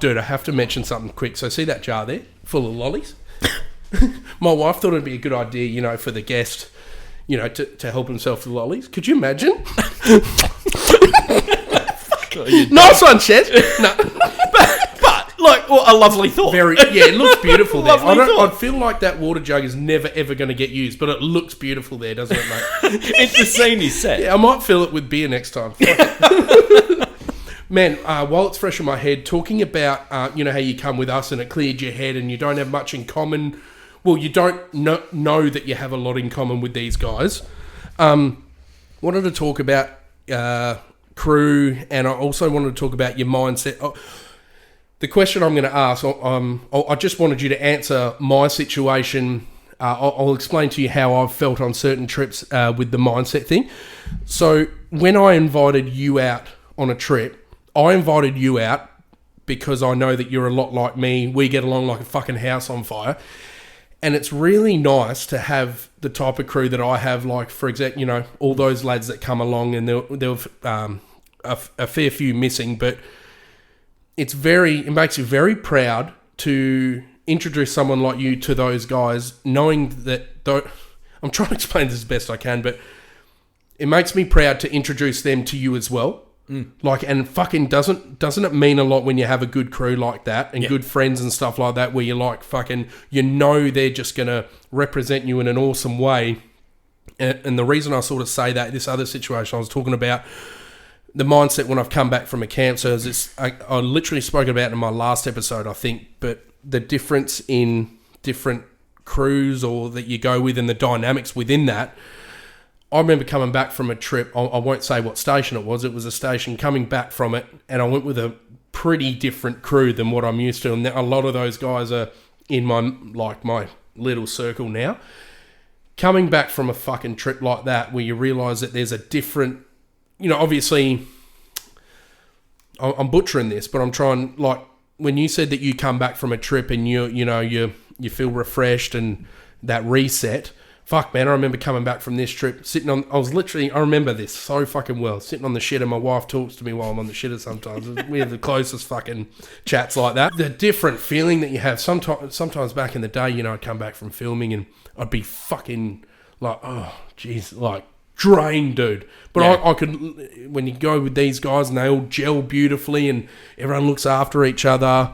Dude, I have to mention something quick. So see that jar there full of lollies? My wife thought it'd be a good idea, you know, for the guest, you know, to help himself with lollies. Could you imagine? Nice one, Chet. No. But like, well, a lovely thought. It looks beautiful there. I feel like that water jug is never ever going to get used, but it looks beautiful there, doesn't it, mate? It's the scene is set. Yeah, I might fill it with beer next time. Man, while it's fresh in my head, talking about, you know, how you come with us and it cleared your head and you don't have much in common. Well, you don't know that you have a lot in common with these guys. Wanted to talk about crew, and I also wanted to talk about your mindset. The question I'm going to ask, I just wanted you to answer my situation. I'll explain to you how I've felt on certain trips with the mindset thing. So when I invited you out on a trip, I invited you out because I know that you're a lot like me. We get along like a fucking house on fire. And it's really nice to have the type of crew that I have, like, for example, you know, all those lads that come along, and there were a fair few missing, but it makes you very proud to introduce someone like you to those guys, knowing that, I'm trying to explain this as best I can, but it makes me proud to introduce them to you as well. Like, and fucking doesn't it mean a lot when you have a good crew like that and good friends and stuff like that, where you're like fucking, you know, they're just gonna represent you in an awesome way. And the reason I sort of say that, this other situation I was talking about, the mindset when I've come back from a camp, so I literally spoke about it in my last episode, I think, but the difference in different crews or that you go with and the dynamics within that. I remember coming back from a trip. I won't say what station it was. It was a station coming back from it, and I went with a pretty different crew than what I'm used to. And a lot of those guys are in my little circle now. Coming back from a fucking trip like that, where you realise that there's a different, obviously, I'm butchering this, but I'm trying, like, when you said that you come back from a trip and you feel refreshed and that reset. Fuck, man, I remember coming back from this trip, I remember this so fucking well, sitting on the shitter. My wife talks to me while I'm on the shitter sometimes. We have the closest fucking chats like that. The different feeling that you have. Sometimes back in the day, I'd come back from filming and I'd be fucking like, oh, jeez, like, drained, dude. But yeah. I could, when you go with these guys and they all gel beautifully and everyone looks after each other,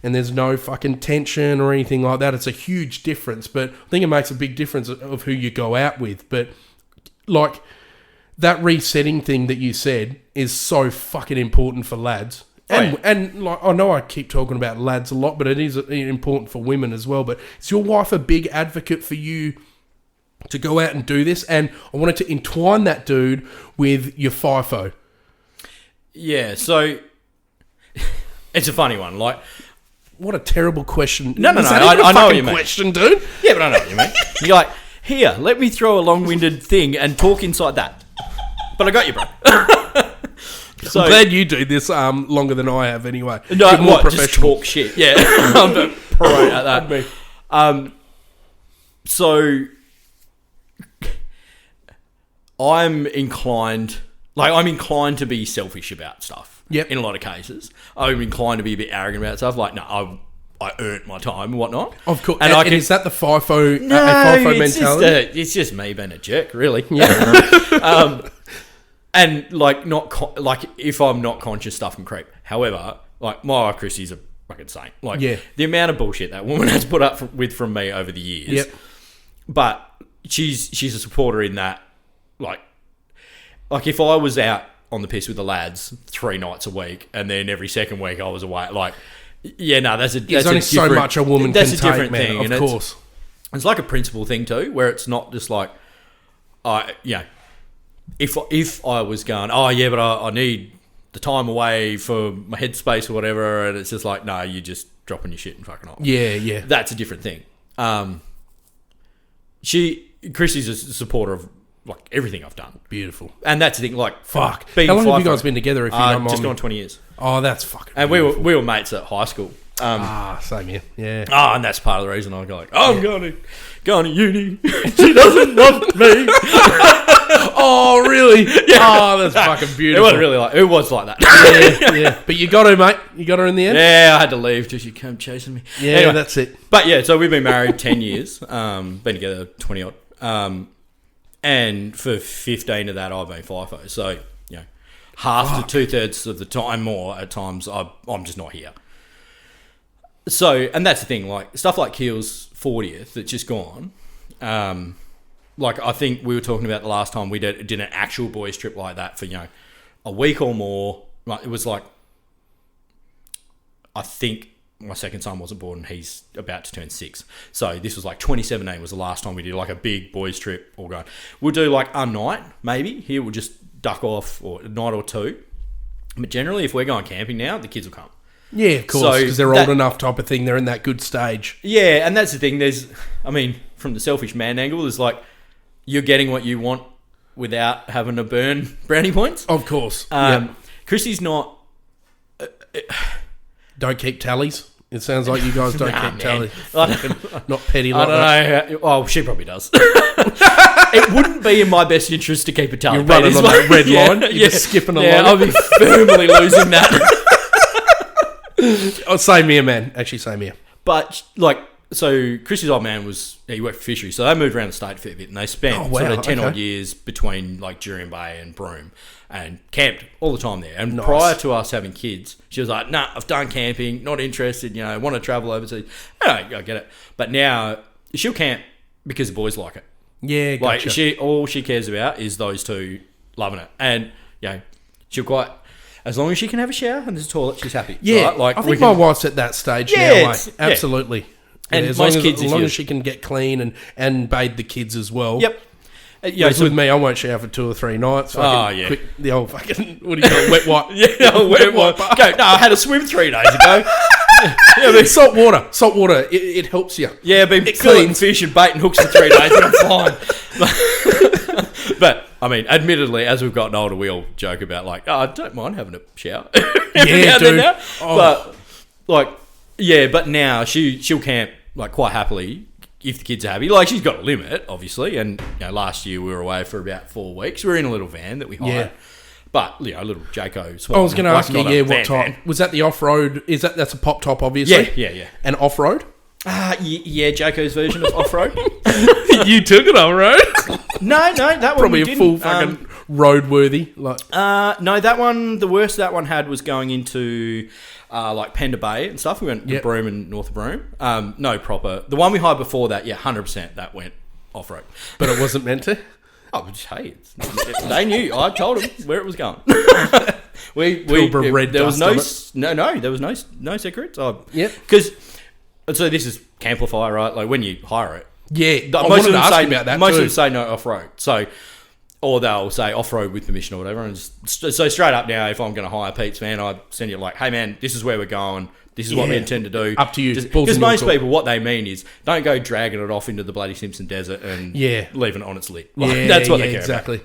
and there's no fucking tension or anything like that. It's a huge difference, but I think it makes a big difference of who you go out with. But, like, that resetting thing that you said is so fucking important for lads. And like, I know I keep talking about lads a lot, but it is important for women as well. But is your wife a big advocate for you to go out and do this? And I wanted to entwine that, dude, with your FIFO. Yeah, so it's a funny one. Like, what a terrible question. No. I know what you mean. Question, dude. Yeah, but I know what you mean. You're like, here, let me throw a long-winded thing and talk inside that. But I got you, bro. So, I'm glad you do this longer than I have anyway. No, you're more professional. Just talk shit. Yeah, I'm a pro at that. So I'm inclined to be selfish about stuff. Yep. In a lot of cases, I'm inclined to be a bit arrogant about stuff. Like, no, I earned my time and whatnot. Of course. And is that the FIFO, FIFO mentality? It's just me being a jerk, really. Yeah. And like, if I'm not conscious, stuff can creep. However, like, my wife Chrissy's a fucking saint. Like, the amount of bullshit that woman has put up with from me over the years. Yep. But she's a supporter in that. Like if I was out on the piss with the lads 3 nights a week, and then every second week I was away. Like, there's only so much a woman can take, different man. Thing, of course. It's like a principle thing too, where it's not just like, if I was going, but I need the time away for my headspace or whatever, and it's just like, no, you're just dropping your shit and fucking off. Yeah. That's a different thing. Chrissy's a supporter of, like, everything I've done. Beautiful. And that's the thing, like, fuck. How long have you guys been together, if you don't mind? Just gone 20 years. Oh, that's fucking And beautiful. we were mates at high school. Same here. Yeah. And that's part of the reason I go like, I'm going to uni. She doesn't love me. Oh, really? Yeah. Oh, that's fucking beautiful. It was like that. Yeah. But you got her, mate. You got her in the end? Yeah, I had to leave till she came chasing me. Yeah, anyway, that's it. But yeah, so we've been married 10 years. Been together 20 odd. And for 15 of that, I've been FIFO. So, half to 2/3 of the time, more at times, I'm just not here. So, and that's the thing, like, stuff like Keel's 40th that's just gone. Like, I think we were talking about the last time we did an actual boys trip like that for, a week or more. Like, it was like, I think my second son wasn't born and he's about to turn 6. So this was like 2017 was the last time we did like a big boys trip all going. We'll do like a night, maybe. Here we'll just duck off, or a night or two. But generally, if we're going camping now, the kids will come. Yeah, of course, because they're old enough type of thing. They're in that good stage. Yeah, and that's the thing. From the selfish man angle, there's like, you're getting what you want without having to burn brownie points. Of course. Chrissy's not... don't keep tallies. It sounds like you guys don't keep tallies. Not petty like I don't know. Well, she probably does. It wouldn't be in my best interest to keep a tally. You're running on that red line. You're just skipping along. Yeah, I'll be firmly losing that. Oh, same here, man. Actually, same here. But, like, so Chrissy's old man he worked for fisheries, so they moved around the state a fair bit, and they spent sort of 10 odd years between, like, Jurien Bay and Broome, and camped all the time there. And prior to us having kids, she was like, nah, I've done camping, not interested, want to travel overseas. I get it. But now, she'll camp because the boys like it. Yeah, gotcha. Like, all she cares about is those two loving it. And, she'll quite... As long as she can have a shower and there's a toilet, she's happy. Yeah, right? Like, I think my wife's at that stage now, mate. Absolutely. And as long as she can get clean and bathe the kids as well. Yep. Whereas with me, I won't shower for 2 or 3 nights. Quick, the old fucking, what do you call it, wet wipe. Yeah, wet wipe. Go, no, I had a swim 3 days ago. Salt water, it helps you. Yeah, I've been cleaning fish and bait and hooks for 3 days and I'm fine. But, I mean, admittedly, as we've gotten older, we all joke about like, I don't mind having a shower. Dude. Now. But, like, but now she'll camp like quite happily if the kids are happy. Like, she's got a limit, obviously. And, last year we were away for about 4 weeks. We were in a little van that we hired. Yeah. But, a little Jayco. I was going to ask you, what type? Was that the off-road? That's a pop top, obviously? Yeah. And off-road? Jayco's version of off-road. You took it off-road? No, that one probably we didn't. Full fucking roadworthy. No, that one, the worst that one had was going into... like Pender Bay and stuff. We went to Broome and north of Broome. No proper. The one we hired before that, 100% that went off-road. But it wasn't meant to? Oh, hey, they knew. I told them where it was going. There was no secrets. Because, so this is Camplify, right? Like when you hire it. Yeah, most of them say no off-road. So, or they'll say off-road with permission or whatever. And so straight up now, if I'm going to hire Pete's van, I send you like, hey man, this is where we're going. This is what we intend to do. Up to you. Because most people, what they mean is, don't go dragging it off into the bloody Simpson Desert and leaving it on its lid. Like, that's what they care about.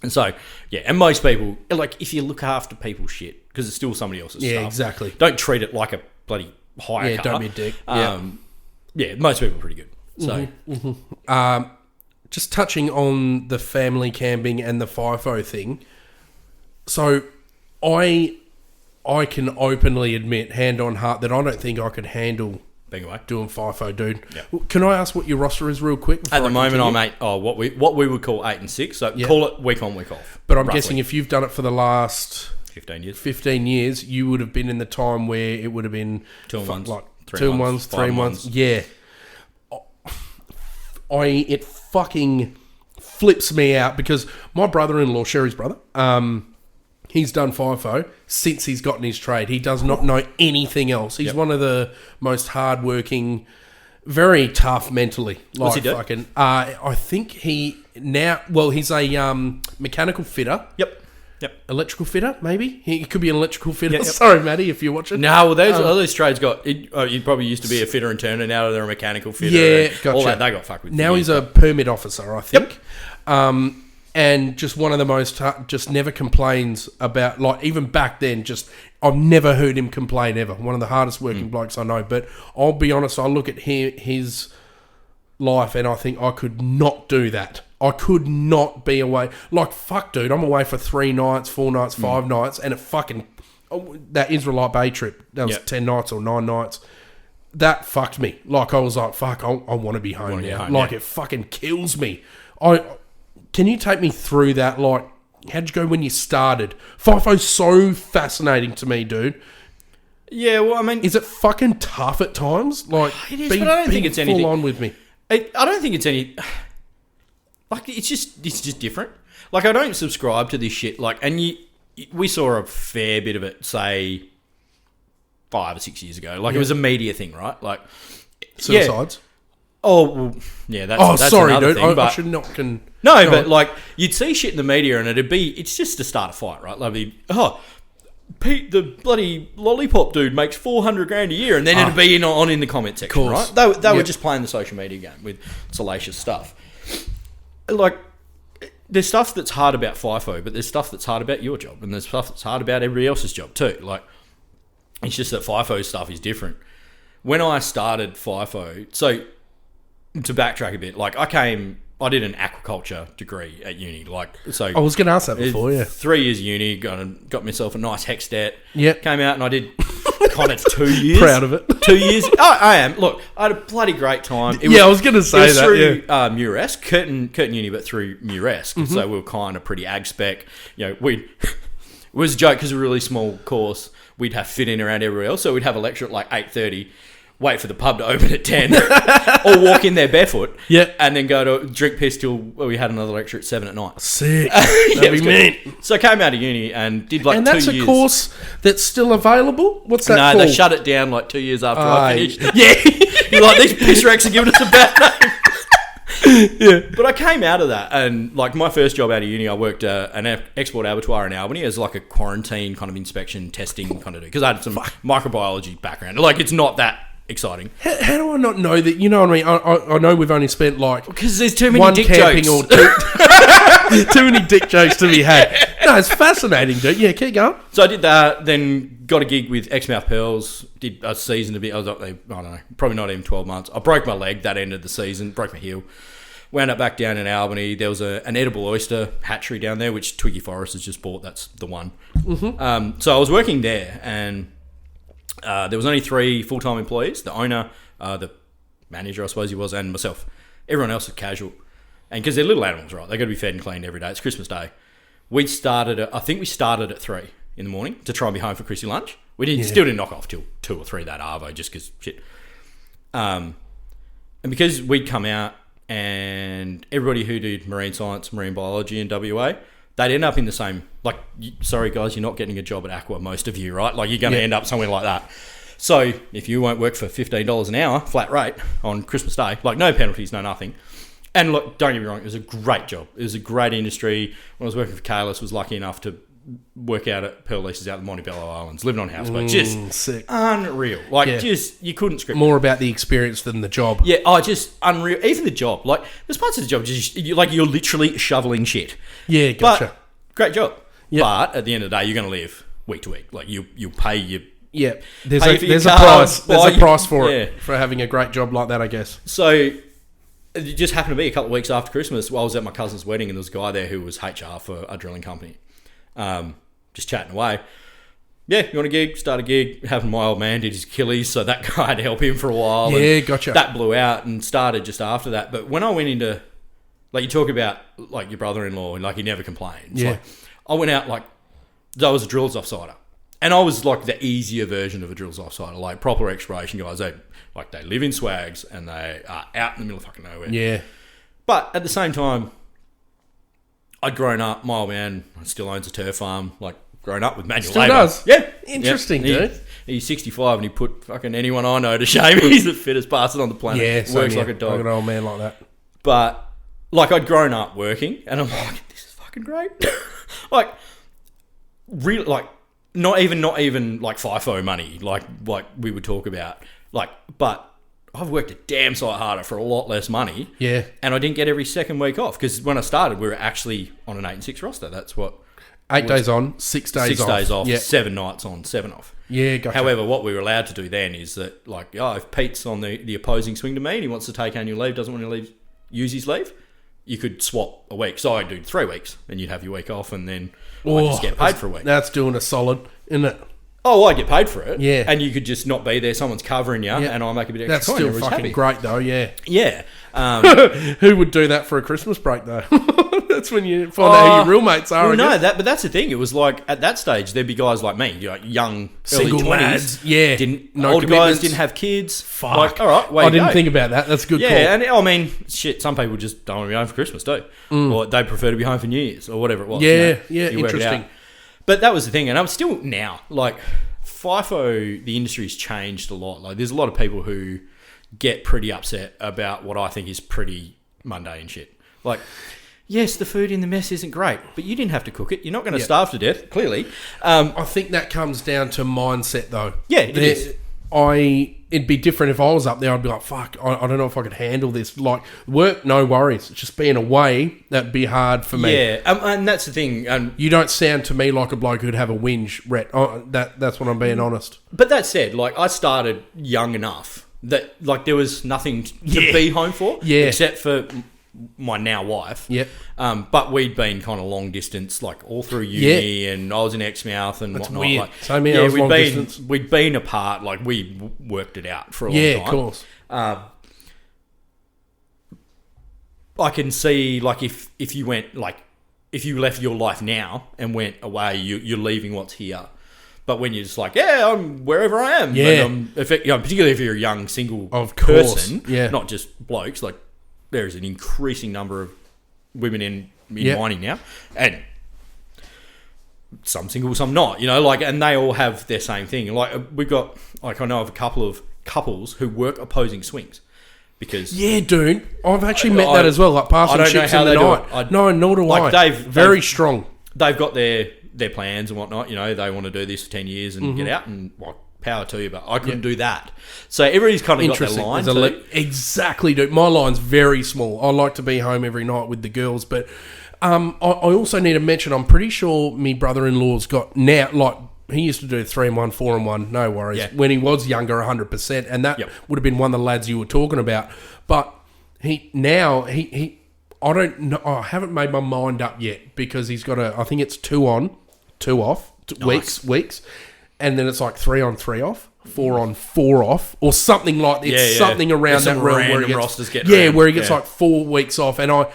And so, and most people, like, if you look after people's shit, because it's still somebody else's stuff. Yeah, exactly. Don't treat it like a bloody hire car. Don't be a dick. Most people are pretty good. So, just touching on the family camping and the FIFO thing. So, I can openly admit, hand on heart, that I don't think I could handle being away doing FIFO, dude. Yeah. Can I ask what your roster is real quick? At the moment, I'm 8. Oh, what we would call 8 and 6. So call it week on, week off. But I'm guessing if you've done it for the last 15 years, you would have been in the time where it would have been 2 months, like 3 months, 3 months. months. Yeah. It fucking flips me out because my brother-in-law, Sherry's brother, he's done FIFO since he's gotten his trade. He does not know anything else. He's one of the most hardworking, very tough mentally. What's he do? I think he's a mechanical fitter. Yep. Electrical fitter, maybe? He could be an electrical fitter. Yep. Sorry, Matty, if you're watching. No, well, those trades you probably used to be a fitter and turner. Now they're a mechanical fitter. Yeah, gotcha. All that, they got fucked with. Now he's a permit officer, I think. Yep. And just one of the most, just never complains about, like, even back then, I've never heard him complain ever. One of the hardest working blokes I know. But I'll be honest, I look at his life and I think I could not do that. I could not be away. Like, fuck, dude, I'm away for 3 nights, 4 nights, 5 nights, and it fucking, that Israelite Bay trip, that was 10 nights or 9 nights. That fucked me. Like, I was like, fuck, I want to be home now. It fucking kills me. Can you take me through that? Like, how'd you go when you started? FIFO's so fascinating to me, dude. Yeah, well, I mean... Is it fucking tough at times? Like, it is, but I don't think it's anything... full on with me. I don't think it's any... Like, it's just different. Like, I don't subscribe to this shit. Like, and we saw a fair bit of it, say, 5 or 6 years ago. Like, it was a media thing, right? Like... Suicides? Oh, well, yeah, that's sorry, another dude. thing. I should not... But, like, you'd see shit in the media and it's just to start a fight, right? Like, Pete, the bloody lollipop dude, makes $400,000 a year, and then it'd be in the comment section, right? They were just playing the social media game with salacious stuff. Like, there's stuff that's hard about FIFO, but there's stuff that's hard about your job, and there's stuff that's hard about everybody else's job too. Like, it's just that FIFO stuff is different. When I started FIFO, so to backtrack a bit, like I did an aquaculture degree at uni. Like, so I was going to ask that before. 3 years uni, got myself a nice Hexstat. Yeah, came out and I did kind of 2 years. Proud of it. 2 years. I am. Look, I had a bloody great time. I was going to say that. Through Muresk, Curtin Uni, but through Muresk. Mm-hmm. So we were kind of pretty ag spec. It was a joke because it was a really small course. We'd have fit in around everywhere else. So we'd have a lecture at like 8:30. Wait for the pub to open at 10 or walk in there barefoot and then go to drink piss till we had another lecture at 7 at night. Sick. That'd be mean. So I came out of uni and did like 2 years. And that's a course that's still available? What's that called? No, they shut it down like 2 years after I finished. Yeah. You're like, these piss wrecks are giving us a bad name. Yeah. But I came out of that, and like my first job out of uni, I worked an export abattoir in Albany as like a quarantine kind of inspection testing kind of do, because I had some microbiology background. Like, it's not that exciting. How do I not know that? You know what I mean? I know we've only spent like because there's too many one dick camping jokes. or too many dick jokes to be had. No, it's fascinating, dude. Yeah, keep going. So I did that, then got a gig with Exmouth Pearls, did a season a bit. I was up there, I don't know, probably not even 12 months. I broke my leg that end of the season, broke my heel. Wound up back down in Albany. There was an edible oyster hatchery down there, which Twiggy Forest has just bought. That's the one. Mm-hmm. So I was working there, and there was only 3 full-time employees: the owner, the manager, I suppose he was, and myself. Everyone else was casual, and because they're little animals, right? They got to be fed and cleaned every day. It's Christmas Day. I think we started at 3 in the morning to try and be home for Chrissy lunch. We still didn't knock off till 2 or 3 that arvo, just because shit. And because we'd come out, and everybody who did marine science, marine biology in WA, they'd end up in the same, like, sorry guys, you're not getting a job at Aqua, most of you, right? Like, you're going to end up somewhere like that. So if you won't work for $15 an hour, flat rate, on Christmas Day, like no penalties, no nothing. And look, don't get me wrong, it was a great job. It was a great industry. When I was working for Kalis, was lucky enough to work out at Pearl Leases out in the Montebello Islands, living on houseboat. Just sick. Unreal. Like, just, you couldn't script more about the experience than the job. Yeah, just unreal. Even the job. Like, there's parts of the job, just you're literally shoveling shit. Yeah, gotcha. But, great job. Yep. But at the end of the day, you're going to live week to week. Like, you'll pay your... Yeah, there's a price. There's a price for it, for having a great job like that, I guess. So it just happened to be a couple of weeks after Christmas. I was at my cousin's wedding, and there was a guy there who was HR for a drilling company. Just chatting away. Yeah, you want a gig? Start a gig. Having my old man did his Achilles, so that guy had to help him for a while. Yeah, gotcha. That blew out and started just after that. But when I went into, like, you talk about like your brother-in-law, and like he never complains. Yeah. Like, I went out like I was a drills offsider. And I was like the easier version of a drills offsider, like proper exploration guys. They live in swags and they are out in the middle of fucking nowhere. Yeah. But at the same time, I'd grown up. My old man still owns a turf farm. Like, grown up with manual labour. Still does. Yeah. Interesting, dude. He's 65 and he put fucking anyone I know to shame. He's the fittest bastard on the planet. Yeah, works like a dog. Like an old man like that. But like, I'd grown up working, and I'm like, this is fucking great. Like, really, like. Not even like FIFO money, like we would talk about. Like, but I've worked a damn sight harder for a lot less money. Yeah. And I didn't get every second week off, because when I started, we were actually on an 8 and 6 roster. That's what 8 days on, 6 days off. 6 days off, Yeah. 7 nights on, 7 off. Yeah, gotcha. However, what we were allowed to do then is that, like, if Pete's on the opposing swing to me and he wants to take annual leave, doesn't want to use his leave, you could swap a week. So I'd do 3 weeks, and you'd have your week off, and then I just get paid for a week. That's doing a solid, isn't it? Oh, well, I get paid for it. Yeah. And you could just not be there. Someone's covering you, and I'll make a bit of extra That's coin. still Everyone's fucking happy. great, though, yeah. Yeah. Who would do that for a Christmas break, though? That's when you find out who your real mates are. Well, no, but that's the thing. It was like, at that stage, there'd be guys like me, like young, single early 20s. lads. Yeah. No older commitments. guys didn't have kids. Fuck. Like, all right, way I to didn't go. think about that. That's a good call. Yeah, and I mean, shit, some people just don't want to be home for Christmas, do. Or they prefer to be home for New Year's, or whatever it was. Yeah, you work it interesting. out. But that was the thing, and I'm still now, like, FIFO, the industry's changed a lot. Like, there's a lot of people who get pretty upset about what I think is pretty mundane shit. Like, yes, the food in the mess isn't great, but you didn't have to cook it. You're not going to starve to death, clearly. I think that comes down to mindset, though. Yeah, it is. It'd be different if I was up there. I'd be like, fuck, I don't know if I could handle this. Like, work, no worries. It's just being away, that'd be hard for me. Yeah, and that's the thing. You don't sound to me like a bloke who'd have a whinge, Rhett. That's what I'm being honest. But that said, like, I started young enough that, like, there was nothing to be home for, except for my now wife. Yep. But we'd been kind of long distance, like, all through uni, and I was in Exmouth and whatnot. Weird. Like, Same here, I was long distance. We'd been apart, like, we worked it out for a long time. Yeah, of course. I can see, like, if you went, like, if you left your life now and went away, you're leaving what's here. But when you're just like, I'm wherever I am. Yeah. And particularly if you're a young single person, person, not just blokes, like, there is an increasing number of women in mining now, and some single, some not, like, and they all have their same thing. Like, we've got, like, I know of a couple of couples who work opposing swings. because yeah, dude, I've actually met that as well. Like passing ships in the night. No, nor do I. Very strong. They've got their plans and whatnot. You know, they want to do this for 10 years and get out, and power to you. But I couldn't do that. So everybody's kind of got their line. Exactly, dude. My line's very small. I like to be home every night with the girls, but I also need to mention, I'm pretty sure me brother-in-law's got now, like, he used to do 3-1, 4-1, no worries. Yeah. When he was younger, 100%, and that would have been one of the lads you were talking about. But he I don't know, I haven't made my mind up yet, because he's got I think it's 2 on, 2 off, weeks, and then it's like 3 on, 3 off, 4 on, 4 off, or something like that. It's something around that realm where he gets, where he gets like 4 weeks off, and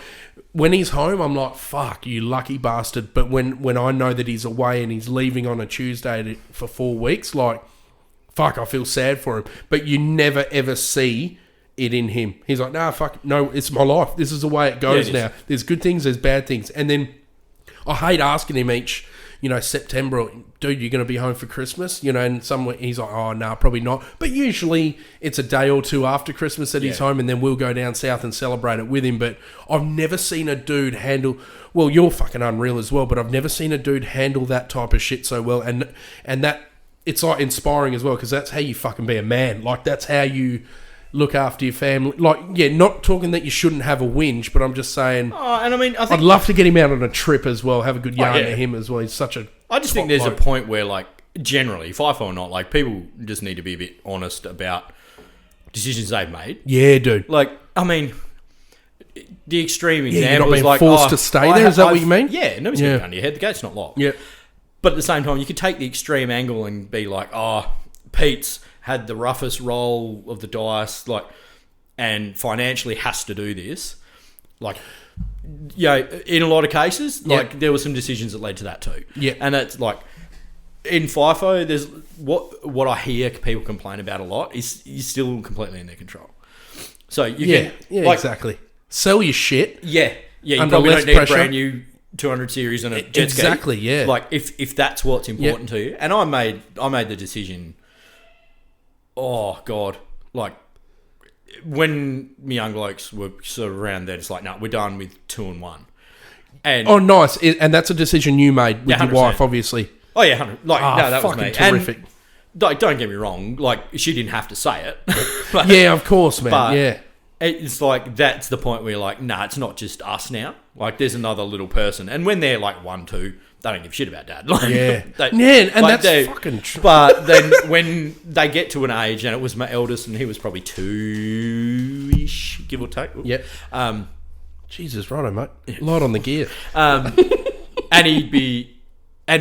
when he's home, I'm like, fuck, you lucky bastard. But when I know that he's away and he's leaving on a Tuesday for 4 weeks, like, fuck, I feel sad for him. But you never, ever see it in him. He's like, nah, fuck, no, it's my life. This is the way it goes now. There's good things, there's bad things. And then I hate asking him each, September, dude, you're going to be home for Christmas? And somewhere he's like, oh, no, probably not. But usually it's a day or two after Christmas that he's home, and then we'll go down south and celebrate it with him. But I've never seen a dude handle, well, you're fucking unreal as well, but I've never seen a dude handle that type of shit so well. And that, it's like inspiring as well, because that's how you fucking be a man. Like, that's how you look after your family. Like, not talking that you shouldn't have a whinge, but I'm just saying. Oh, and I mean, I think I'd love to get him out on a trip as well. Have a good yarn to him as well. He's such a. I just think there's a point where, like, generally, Fifo or not, like, people just need to be a bit honest about decisions they've made. Yeah, dude. Like, I mean, the extreme example is like, forced to stay there. Is that what you mean? Yeah, nobody's getting under your head. The gate's not locked. Yeah. But at the same time, you could take the extreme angle and be like, Pete's had the roughest roll of the dice, like, and financially has to do this. Like, in a lot of cases, like, there were some decisions that led to that too. Yeah. And that's like, in Fifo, there's what I hear people complain about a lot is you're still completely in their control. So you can, like, exactly. Sell your shit. Yeah. You probably don't need a brand new 200 series and a jet ski. Exactly, yeah. Like, if that's what's important to you. And I made the decision. Oh God! Like, when my young blokes were sort of around there, it's like, no, we're done with 2 and 1. And nice! And that's a decision you made with your wife, obviously. Oh yeah, 100. Like, no, that was me. Terrific. And, like, don't get me wrong. Like, she didn't have to say it. But, yeah, of course, man. But yeah, it's like that's the point where you're like, nah, it's not just us now. Like, there's another little person, and when they're like 1, 2. They don't give a shit about dad. Like, that's fucking true. But then when they get to an age, and it was my eldest, and he was probably 2-ish, give or take. Yep. Jesus, righto, mate. Yeah. Light on the gear. And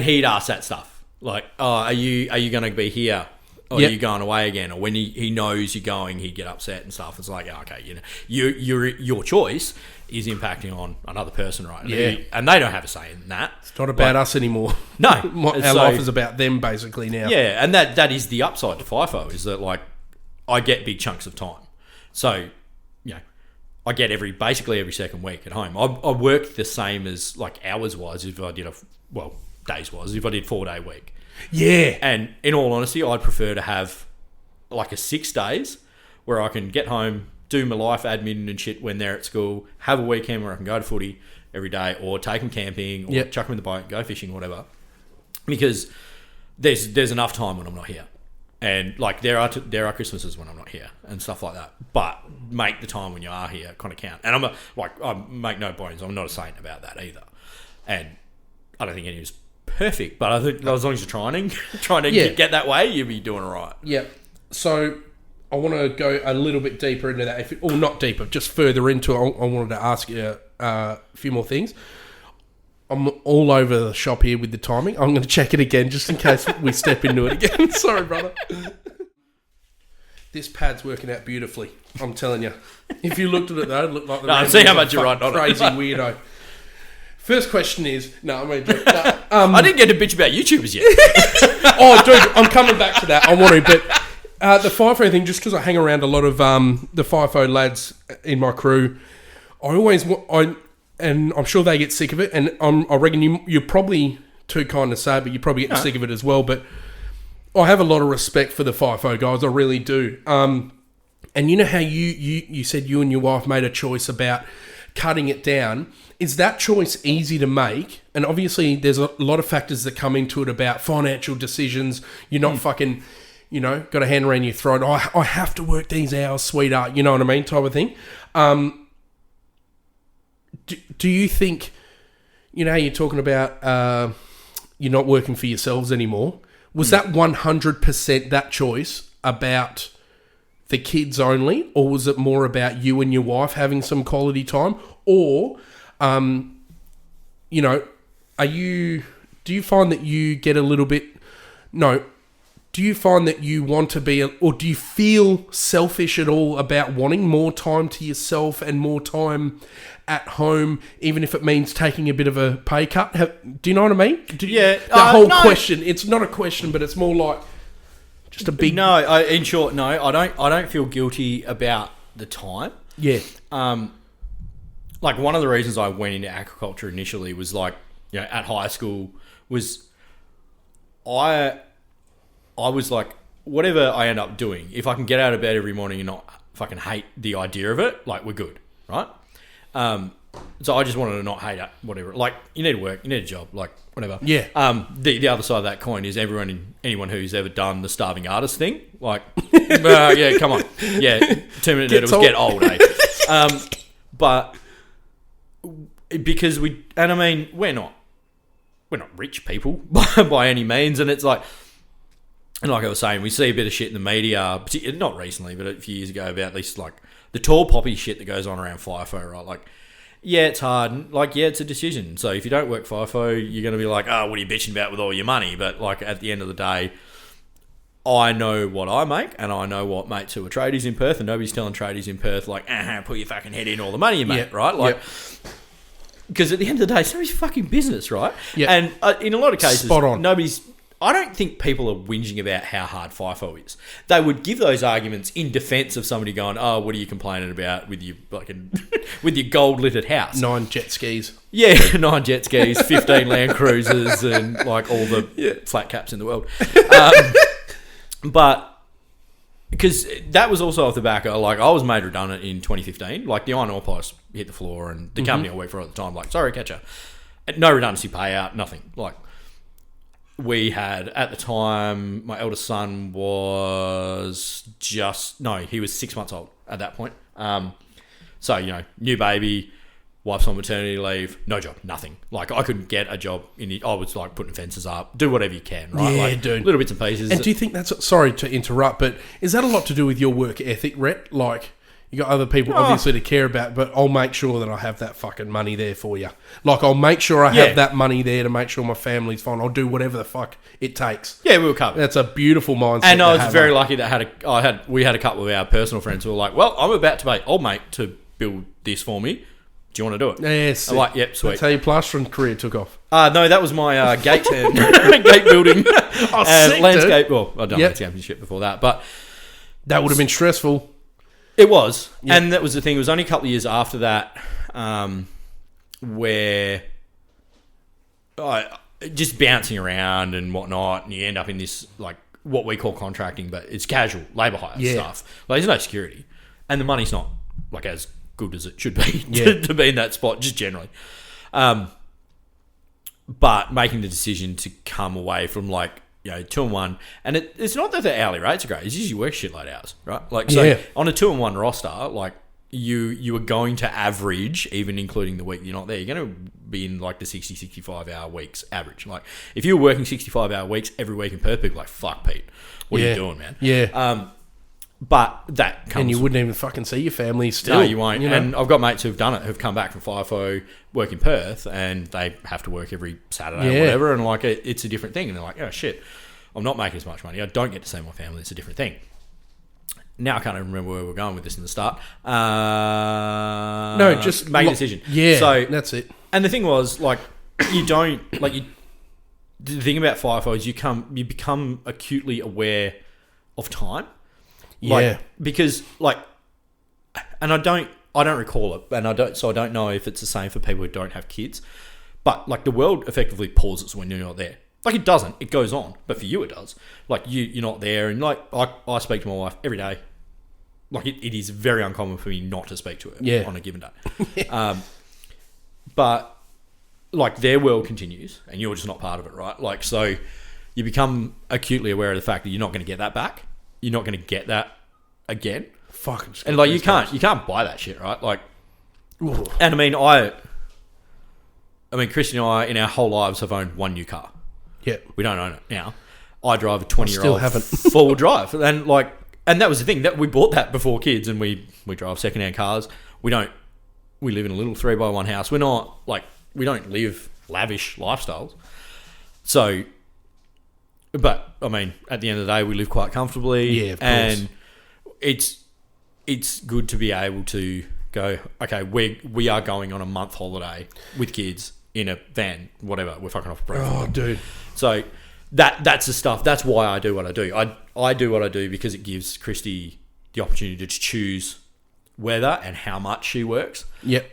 he'd ask that stuff. Like, are you going to be here? Or are you going away again? Or when he knows you're going, he'd get upset and stuff. It's like, okay, your choice is impacting on another person, right? Yeah. And they don't have a say in that. It's not about us anymore. No. Our life is about them, basically, now. Yeah, and that is the upside to Fifo, is that, like, I get big chunks of time. So, I get basically every second week at home. I work the same as, like, hours-wise if I did days-wise, if I did 4-day week. Yeah. And in all honesty, I'd prefer to have like a 6 days where I can get home, do my life admin and shit when they're at school, have a weekend where I can go to footy every day, or take them camping, or chuck them in the boat, go fishing, whatever. Because there's enough time when I'm not here. And, like, there are Christmases when I'm not here and stuff like that. But make the time when you are here kind of count. And I make no bones, I'm not a saint about that either. And I don't think anyone's perfect, but I think as long as you're trying to get that way, you'll be doing all right. Yeah. So I want to go a little bit deeper into that, or not deeper, just further into it. I wanted to ask you a few more things. I'm all over the shop here with the timing. I'm going to check it again just in case we step into it again. Sorry, brother. This pad's working out beautifully. I'm telling you. If you looked at it though, it looked like the see how much you're right on crazy weirdo. First question is... No, I mean... I didn't get to bitch about YouTubers yet. Oh, dude, I'm coming back to that. I want to, but the Fifo thing, just because I hang around a lot of the Fifo lads in my crew, and I'm sure they get sick of it, and I reckon you're probably too kind to say it, but you're probably getting sick of it as well, but I have a lot of respect for the Fifo guys. I really do. And you know how you said you and your wife made a choice about cutting it down. Is that choice easy to make? And obviously there's a lot of factors that come into it about financial decisions. You're not fucking, got a hand around your throat. I have to work these hours, sweetheart. You know what I mean? Type of thing. Do you think, how you're talking about you're not working for yourselves anymore? Was that 100% that choice about the kids only, or was it more about you and your wife having some quality time? Or, do you find that you get a little bit, do you find that you want to be, or do you feel selfish at all about wanting more time to yourself and more time at home, even if it means taking a bit of a pay cut? Do you know what I mean? Question, it's not a question, but it's more like just a big... No, in short, no, I don't feel guilty about the time. Yeah. Like one of the reasons I went into agriculture initially was like, at high school was I was like, whatever I end up doing, if I can get out of bed every morning and not fucking hate the idea of it, like, we're good, right? So I just wanted to not hate it, whatever. Like, you need to work, you need a job, like, whatever. Yeah. The other side of that coin is anyone who's ever done the starving artist thing, like, yeah, come on. Yeah, 2 minute noodles get old, eh? But because we're not rich people by any means, and it's like, and like I was saying, we see a bit of shit in the media, not recently, but a few years ago, about this, like, the tall poppy shit that goes on around FIFO, right? Like, yeah, it's hard. Like, yeah, it's a decision. So if you don't work FIFO, you're going to be like, oh, what are you bitching about with all your money? But, like, at the end of the day, I know what I make, and I know what mates who are tradies in Perth, and nobody's telling tradies in Perth, like, put your fucking head in all the money you make, right? Like, because at the end of the day, it's nobody's fucking business, right? Yeah. And in a lot of cases, spot on. I don't think people are whinging about how hard FIFO is. They would give those arguments in defence of somebody going, oh, what are you complaining about with your fucking with your gold-littered house? 9 jet skis. Yeah, 9 jet skis, 15 Land Cruisers, and like all the flat caps in the world. But because that was also off the back of, like, I was made redundant in 2015. Like, the iron ore price hit the floor, and the company I worked for at the time, like, sorry, catch ya. No redundancy payout, nothing. Like, we had, at the time, my eldest son was he was 6 months old at that point. So, new baby, wife's on maternity leave, no job, nothing. Like, I couldn't get a job I was like putting fences up, do whatever you can, right? Yeah, like, dude. Little bits and pieces. And do you think that's, sorry to interrupt, but is that a lot to do with your work ethic, Rhett? Like, you got other people obviously to care about, but I'll make sure that I have that fucking money there for you. Like, I'll make sure I have that money there to make sure my family's fine. I'll do whatever the fuck it takes. Yeah, we'll cover. That's a beautiful mindset. And I was very lucky that we had a couple of our personal friends who were like, well, I'm about to pay old mate to build this for me. Do you want to do it? Yes. I'm like, yep, sweet. That's how your plastering career took off. No, that was my gate building landscape. Well, I'd done landscaping shit before that, but that would have been stressful. It was, and that was the thing. It was only a couple of years after that where just bouncing around and whatnot, and you end up in this, like, what we call contracting, but it's casual labour hire stuff. Like, there's no security, and the money's not, like, as good as it should be to be in that spot, just generally. But making the decision to come away from, like, 2-1, and it's not that the hourly rates are great. It's just you work shitload hours, right? Like, so on a 2-1 roster, like, you are going to average, even including the week you're not there, you're going to be in, like, the 60, 65 hour weeks average. Like, if you're working 65 hour weeks every week in Perth, people are like, fuck, Pete, what are you doing, man? Yeah. But that comes... And you wouldn't even fucking see your family still. No, you won't. And I've got mates who've done it, who've come back from FIFO, work in Perth, and they have to work every Saturday or whatever, and, like, it's a different thing. And they're like, oh, shit, I'm not making as much money. I don't get to see my family. It's a different thing. Now I can't even remember where we're going with this in the start. No, just... make a decision. Yeah, so, that's it. And the thing was, like, you don't... like, the thing about FIFO is you become acutely aware of time. Like, because, like, and I don't recall it, and I don't know if it's the same for people who don't have kids, but, like, the world effectively pauses when you're not there. Like, it doesn't, it goes on, but for you it does. Like, you're not there, and, like, I speak to my wife every day, like it is very uncommon for me not to speak to her on a given day. But like their world continues and you're just not part of it, right? Like, so you become acutely aware of the fact that you're not going to get that back. You're not going to get that again. Fuck. And like you can't buy that shit, right? Like, and I mean, Christy and I in our whole lives have owned one new car. Yeah. We don't own it now. I drive a 20-year-old haven't. full drive. And like, and that was the thing that we bought that before kids and we drive secondhand cars. We live in a little 3x1 house. We're not like, we don't live lavish lifestyles. So, but I mean, at the end of the day, we live quite comfortably. Yeah, of course. And it's good to be able to go, okay, we are going on a month holiday with kids in a van, whatever. We're fucking off a break. Oh, dude. So that's the stuff. That's why I do what I do. I do what I do because it gives Christy the opportunity to choose whether and how much she works. Yep.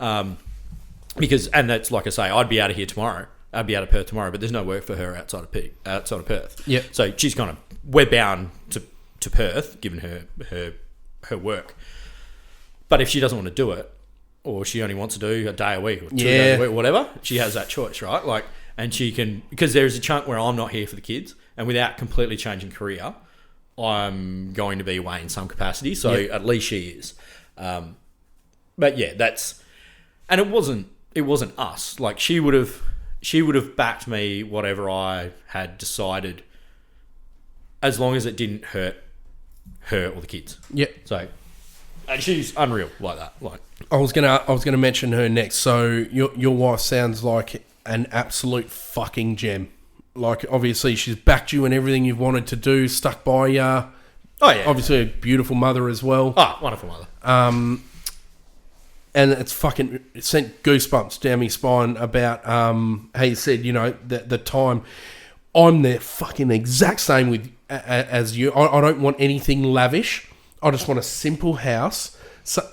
Because, and that's like I say, I'd be out of here tomorrow. I'd be out of Perth tomorrow, but there's no work for her outside of Perth. Yep. So she's we're bound to Perth, given her work. But if she doesn't want to do it, or she only wants to do a day a week or 2 days a week, whatever, she has that choice, right? Like, and she can, because there's a chunk where I'm not here for the kids, and without completely changing career, I'm going to be away in some capacity. So at least she is. But yeah, and it wasn't us. Like she would have backed me whatever I had decided, as long as it didn't hurt her or the kids. Yep. So, and she's unreal like that. Like I was gonna mention her next. So your wife sounds like an absolute fucking gem. Like obviously she's backed you in everything you've wanted to do, stuck by you. Oh yeah. Obviously a beautiful mother as well. Oh, wonderful mother. And it sent goosebumps down my spine about how you said, you know, the time. I'm the fucking exact same as you. I don't want anything lavish. I just want a simple house.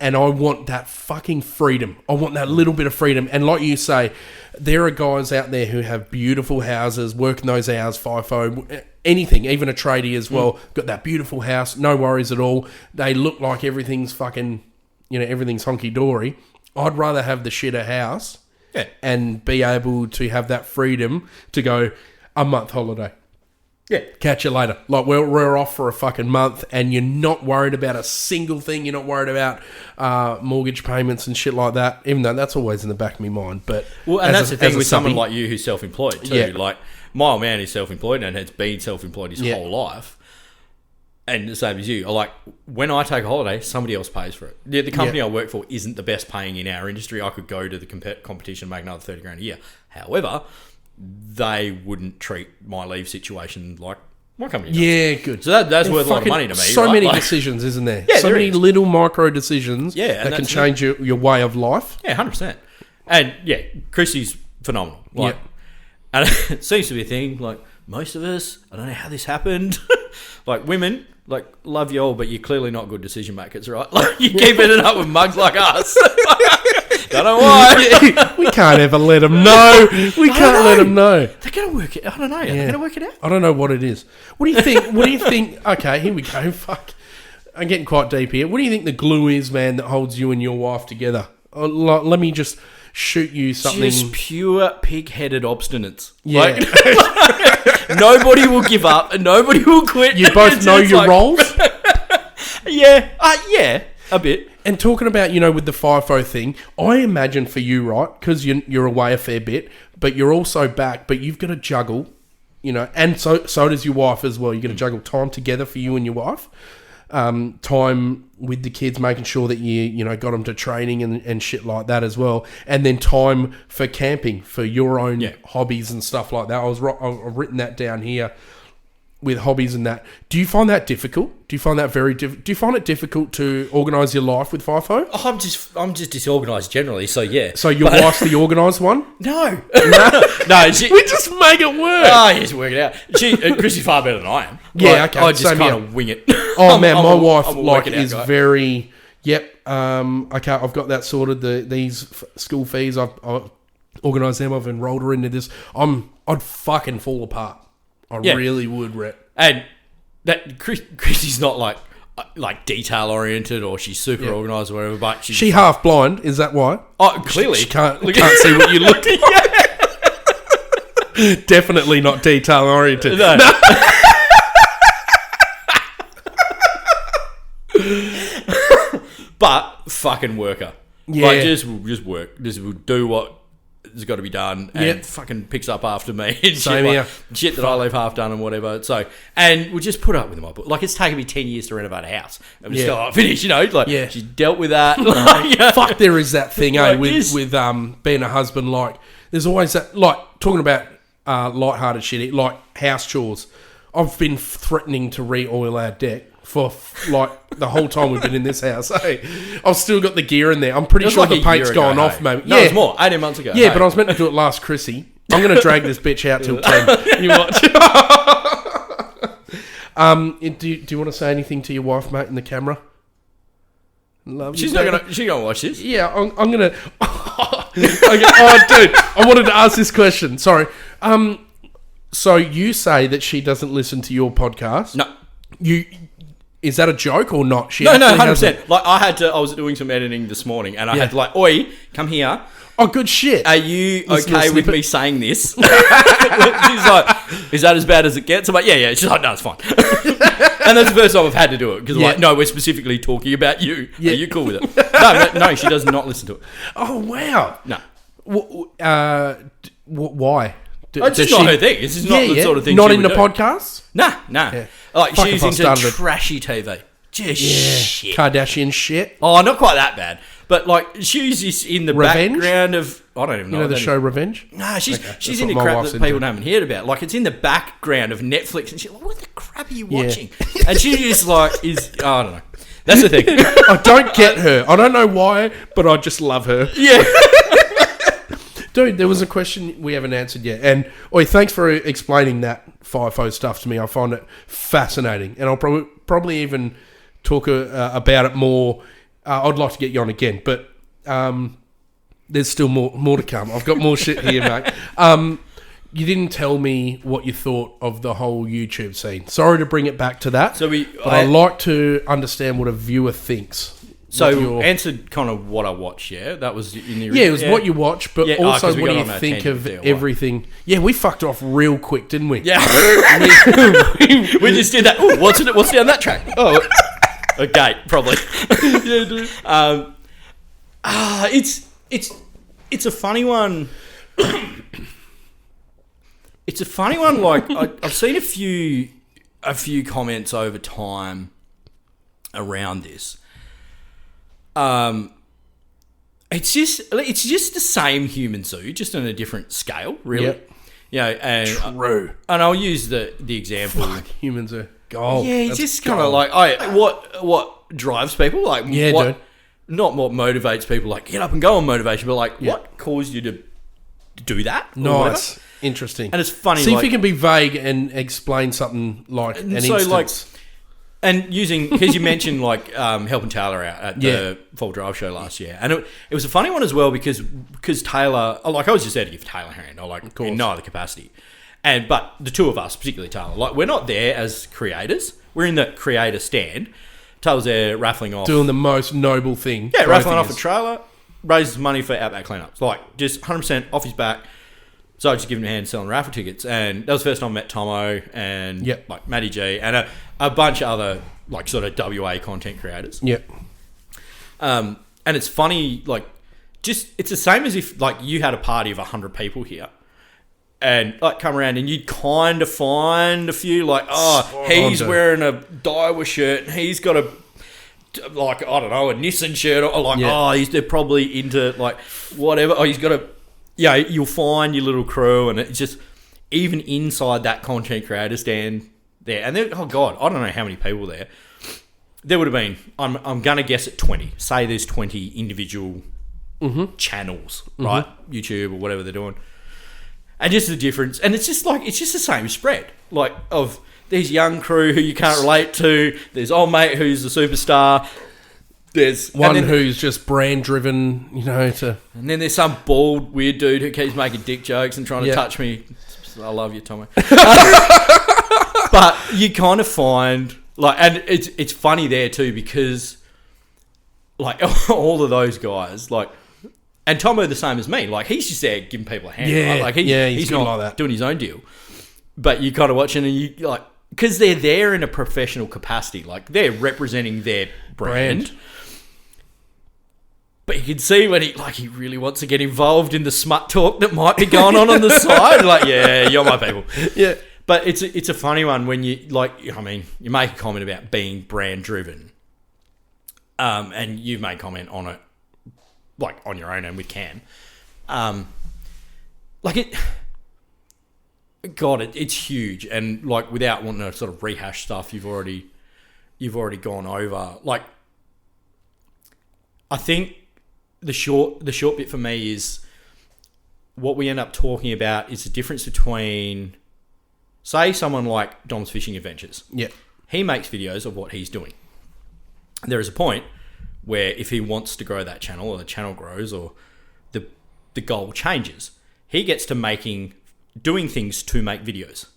And I want that fucking freedom. I want that little bit of freedom. And like you say, there are guys out there who have beautiful houses, working those hours, FIFO, anything, even a tradie as well. Got that beautiful house, no worries at all. They look like everything's fucking, you know, everything's honky-dory. I'd rather have the shitter house and be able to have that freedom to go a month holiday. Yeah. Catch you later. Like, we're off for a fucking month and you're not worried about a single thing. You're not worried about mortgage payments and shit like that, even though that's always in the back of my mind. But well, and that's the thing with someone like you who's self-employed too. Yeah. Like, my old man is self-employed and has been self-employed his whole life. And the same as you. Like, when I take a holiday, somebody else pays for it. The company I work for isn't the best paying in our industry. I could go to the competition and make another 30 grand a year. However, they wouldn't treat my leave situation like my company does. Yeah, good. So that's worth a lot of money to me. So many decisions, isn't there? Yeah, so many little micro decisions that can change your way of life. Yeah, 100%. And yeah, Chrissy's phenomenal. Like, and it seems to be a thing. Like, most of us, I don't know how this happened. Like, women, like, love you all, but you're clearly not good decision makers, right? Like, you keep ending up with mugs like us. Don't know why. We can't ever let them know. We can't let them know. They're going to work it. I don't know. They're going to work it out. I don't know what it is. What do you think? Okay, here we go. Fuck. I'm getting quite deep here. What do you think the glue is, man, that holds you and your wife together? Let me just shoot you something. Just pure pig-headed obstinance. Yeah. Like, nobody will give up and nobody will quit. You both know your roles? Yeah, a bit. And talking about, you know, with the FIFO thing, I imagine for you, right, because you're away a fair bit, but you're also back, but you've got to juggle, you know, and so does your wife as well. You're going to juggle time together for you and your wife, time with the kids, making sure that you know, got them to training and shit like that as well, and then time for camping, for your own hobbies and stuff like that. I've written that down here. With hobbies and that, do you find that difficult? Do you find that very difficult? Do you find it difficult to organise your life with FIFO? Oh, I'm just disorganised generally, so yeah. So your wife's the organised one? No. No. We just make it work. Oh, yes, work it out. Chrissy's far better than I am. Yeah, okay. I just kind of wing it. Oh man, my wife is very. Yep. Okay, I've got that sorted. These school fees, I've organised them. I've enrolled her into this. I'd fucking fall apart. I really would, Rhett. And that Chrissy's not like, like detail oriented or she's super organised or whatever. But she half blind. Is that why? Oh, clearly she can't see what you look like. Definitely not detail oriented. No. But fucking worker. Yeah. Like just work. Just do what has got to be done and fucking picks up after me. And Same shit, here. like, shit that I leave half done and whatever. So, and we'll just put up with my book. Like it's taken me 10 years to renovate a house. And we still not finished, you know. Like she's dealt with that. Like, fuck, there is that thing, like with being a husband. Like there's always that, like talking about lighthearted shit, like house chores. I've been threatening to re-oil our deck for like the whole time we've been in this house. Hey, I've still got the gear in there. I'm pretty sure the paint's gone off, mate. No, it's more. 18 months ago. Yeah, but I was meant to do it last Chrissy. I'm going to drag this bitch out till 10. You watch. Do you want to say anything to your wife, mate, in the camera? Love She's you, not baby. gonna. She gonna watch this. Yeah, I'm going to. Okay. Oh, dude, I wanted to ask this question. Sorry. So you say that she doesn't listen to your podcast? No. Is that a joke or not? No, 100%. Like I was doing some editing this morning, and I had to like, oi, come here. Oh, good shit. Are you okay with me saying this? She's like, is that as bad as it gets? I'm like, yeah. She's like, no, it's fine. And that's the first time I've had to do it because like, no, we're specifically talking about you. Yeah. Are you cool with it? No, she does not listen to it. Oh, wow. No. Why? It's just not her thing. It's just not the sort of thing. Not she in would the do. podcast? Nah. Yeah. Like Fuck she's if I into started it. trashy TV. Just shit. Kardashian shit. Oh, not quite that bad. But like she's just in the Revenge? background of I don't even know. You know the show Revenge? Nah, she's That's into what my crap wife's that people into. haven't heard about. Like it's in the background of Netflix and she's like, what the crap are you watching? And she just like I don't know. That's the thing. I don't get her. I don't know why, but I just love her. Yeah. Dude, there was a question we haven't answered yet. And, thanks for explaining that FIFO stuff to me. I find it fascinating. And I'll probably even talk about it more. I'd like to get you on again. But there's still more to come. I've got more shit here, mate. You didn't tell me what you thought of the whole YouTube scene. Sorry to bring it back to that. But I'd like to understand what a viewer thinks. So answered kind of what I watched, yeah? That was in the it was what you watch, but also what do you think of there, everything? Yeah, we fucked off real quick, didn't we? Yeah. We just did that. Ooh, what's down that track? Oh, a gate, probably. Yeah, dude. It's a funny one. It's a funny one. Like I've seen a few comments over time around this. It's just the same human zoo, just on a different scale, really. Yep. You know, and True. And I'll use the example. Fuck, humans are gold. Yeah, it's That's just kind of gold. like, what drives people? Like, dude. Not what motivates people, like get up and go on motivation, but like what caused you to do that? or whatever? Nice. Interesting. And it's funny. See like, if you can be vague and explain something like an instance. And using, because you mentioned like helping Taylor out at the Full Drive show last year, and it was a funny one as well because Taylor, I was just there to give Taylor a hand, in no other capacity, but the two of us, particularly Taylor, like we're not there as creators, we're in the creator stand. Taylor's there raffling off, doing the most noble thing. yeah, raffling off a trailer, raises money for Outback cleanups, like just 100% off his back. So I just giving him a hand selling raffle tickets, and that was the first time I met Tomo and like Matty G and a bunch of other like sort of WA content creators. Yep. And it's funny, like just it's the same as if like you had a party of 100 people here, and like come around and you'd kind of find a few like he's wearing a Daiwa shirt and he's got a like I don't know a Nissan shirt or like they're probably into like whatever he's got a. Yeah, you'll find your little crew, and it's just even inside that content creator stand there. And then, oh god, I don't know how many people there. There would have been. I'm gonna guess at 20. Say there's 20 individual channels, right? YouTube or whatever they're doing, and just the difference. And it's just the same spread, like of these young crew who you can't relate to. There's old mate who's the superstar. There's one who's just brand driven, and then there's some bald weird dude who keeps making dick jokes and trying to touch me. I love you, Tommy. But you kind of find Like, and it's funny there too because, like, all of those guys, like, and Tomo the same as me. Like, he's just there giving people a hand. Yeah, right? Like, he's not like that. doing his own deal. But you kind of watching and you like, because they're there in a professional capacity. Like, they're representing their brand. But you can see when he really wants to get involved in the smut talk that might be going on the side. Like, yeah, you're my people. Yeah. But it's a funny one when you, like, I mean, you make a comment about being brand driven. And you've made comment on it, like, on your own and with Cam. It's huge. And, like, without wanting to sort of rehash stuff you've already gone over. Like, I think the short bit for me is what we end up talking about is the difference between, say, someone like Dom's Fishing Adventures. Yeah. He makes videos of what he's doing. There is a point where if he wants to grow that channel or the channel grows or the goal changes, he gets to doing things to make videos.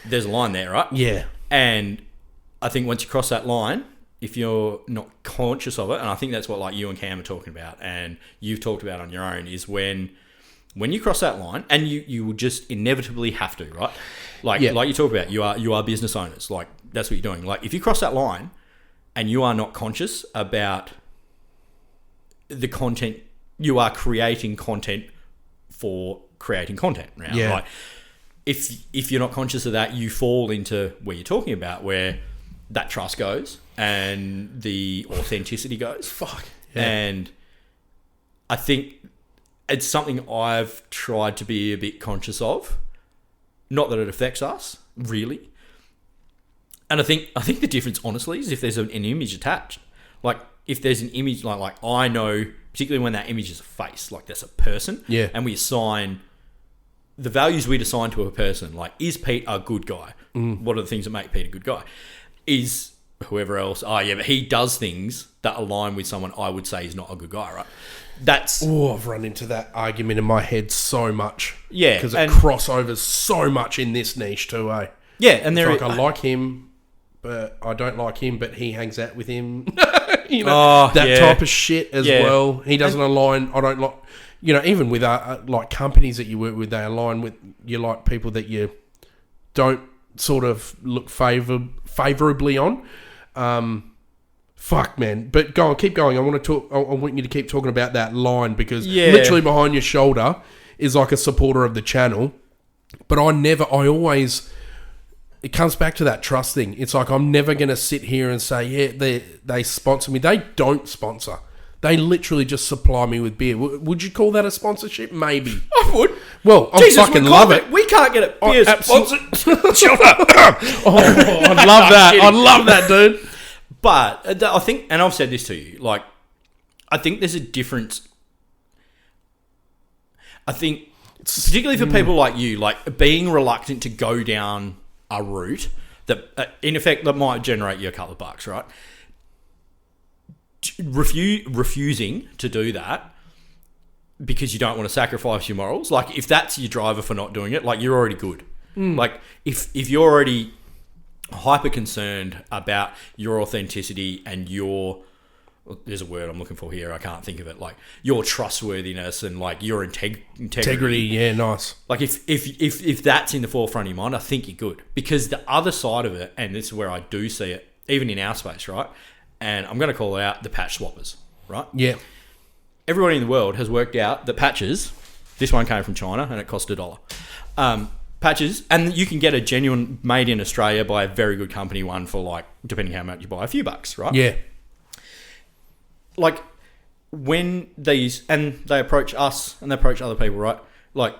There's a line there, right? Yeah. And I think once you cross that line, if you're not conscious of it, and I think that's what like you and Cam are talking about and you've talked about on your own, is when you cross that line, and you will just inevitably have to, right? Like you talk about, you are business owners. Like, that's what you're doing. Like, if you cross that line and you are not conscious about the content, you are creating content for creating content. Right? Yeah. Like, if you're not conscious of that, you fall into where you're talking about, where that trust goes and the authenticity goes. Fuck. Yeah. And I think it's something I've tried to be a bit conscious of. Not that it affects us, really. And I think the difference, honestly, is if there's an image attached. Like, if there's an image, like I know, particularly when that image is a face, like that's a person. Yeah. And we assign the values we'd assign to a person. Like, is Pete a good guy? What are the things that make Pete a good guy? Is whoever else, but he does things that align with someone I would say is not a good guy, right? I've run into that argument in my head so much. Yeah. Because it crossovers so much in this niche too, eh? Yeah, and I like him, but I don't like him, but he hangs out with him. Type of shit as well. He doesn't align. I don't like, even with like companies that you work with, they align with, you like people that you don't sort of look favorably on. Fuck, man. But go on, keep going. I want you to keep talking about that line, because literally behind your shoulder is like a supporter of the channel. But it comes back to that trust thing. It's like, I'm never going to sit here and say, yeah, they sponsor me. They don't sponsor. They literally just supply me with beer. Would you call that a sponsorship? Maybe. I would. Well, I fucking love it. We can't get a beer sponsored. Shut up. I'd love that. I'd love that, dude. But I think, and I've said this to you, like, I think there's a difference. I think, particularly for people like you, like, being reluctant to go down a route that, in effect, that might generate you a couple of bucks, right? Refusing to do that because you don't want to sacrifice your morals. Like, if that's your driver for not doing it, like, you're already good. Like, if you're already hyper concerned about your authenticity and there's a word I'm looking for here, I can't think of it, like your trustworthiness and like your integrity. Yeah, nice. Like, if that's in the forefront of your mind, I think you're good. Because the other side of it, and this is where I do see it, even in our space, right? And I'm going to call it out, the patch swappers, right? Yeah. Everybody in the world has worked out that patches, this one came from China and it cost $1. Patches, and you can get a genuine made in Australia by a very good company one for, like, depending how much you buy, a few bucks, right? Yeah. Like, when they approach us and they approach other people, right? Like,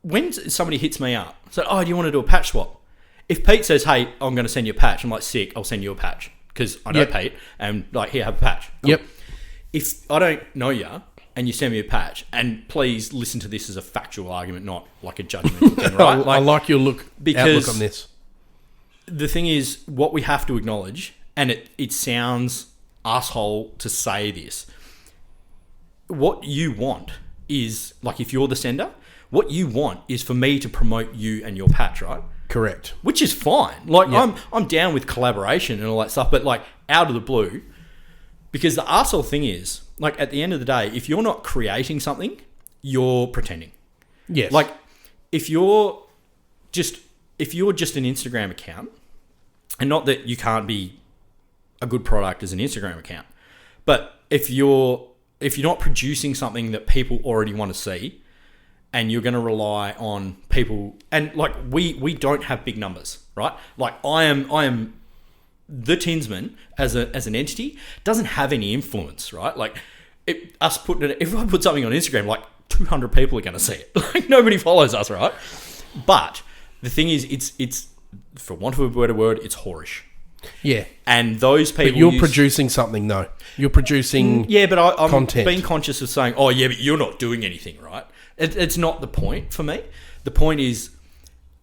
when somebody hits me up, so, do you want to do a patch swap? If Pete says, hey, I'm going to send you a patch, I'm like, sick, I'll send you a patch. Because I know Pete, and like, here, have a patch. Cool. Yep. If I don't know you and you send me a patch, and please listen to this as a factual argument, not like a judgmental thing, right? Like, I like your outlook on this. The thing is, what we have to acknowledge, and it sounds asshole to say this, what you want is, like, if you're the sender, what you want is for me to promote you and your patch, right? Correct. Which is fine. Like, I'm down with collaboration and all that stuff, but, like, out of the blue, because the arsehole thing is, like, at the end of the day, if you're not creating something, you're pretending. Yes. Like, if you're just an Instagram account, and not that you can't be a good product as an Instagram account, but if you're not producing something that people already want to see, and you're going to rely on people, and like we don't have big numbers, right? Like I am the Tinsman as an entity doesn't have any influence, right? Like if I put something on Instagram, like 200 people are going to see it. Like nobody follows us, right? But the thing is, it's for want of a better word, it's whorish. Yeah. And those people... But you're producing something, though. You're producing Yeah, but I'm content. Being conscious of saying, oh, yeah, but you're not doing anything, right? It's not the point for me. The point is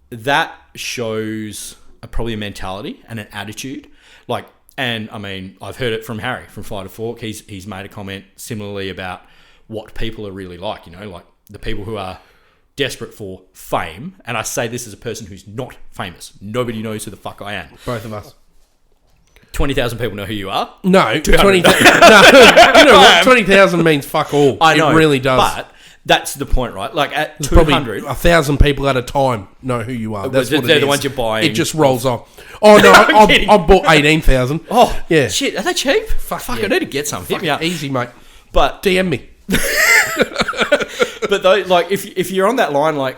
that shows probably a mentality and an attitude. Like, and, I mean, I've heard it from Harry, from Fly to Fork. He's made a comment similarly about what people are really like, you know, like the people who are desperate for fame. And I say this as a person who's not famous. Nobody knows who the fuck I am. Both of us. 20,000 people know who you are. No, 20,000. No, you know what? 20,000 means fuck all. I know. It really does. But that's the point, right? Like at There's 200... probably 1,000 people at a time know who you are. That's what they're it the is. ones you're buying. It just rolls off. Oh, no, I bought 18,000. Oh, yeah. Shit, are they cheap? Fuck, yeah. I need to get some. Hit me up. Easy, mate. But DM me. But though, like, if you're on that line, like,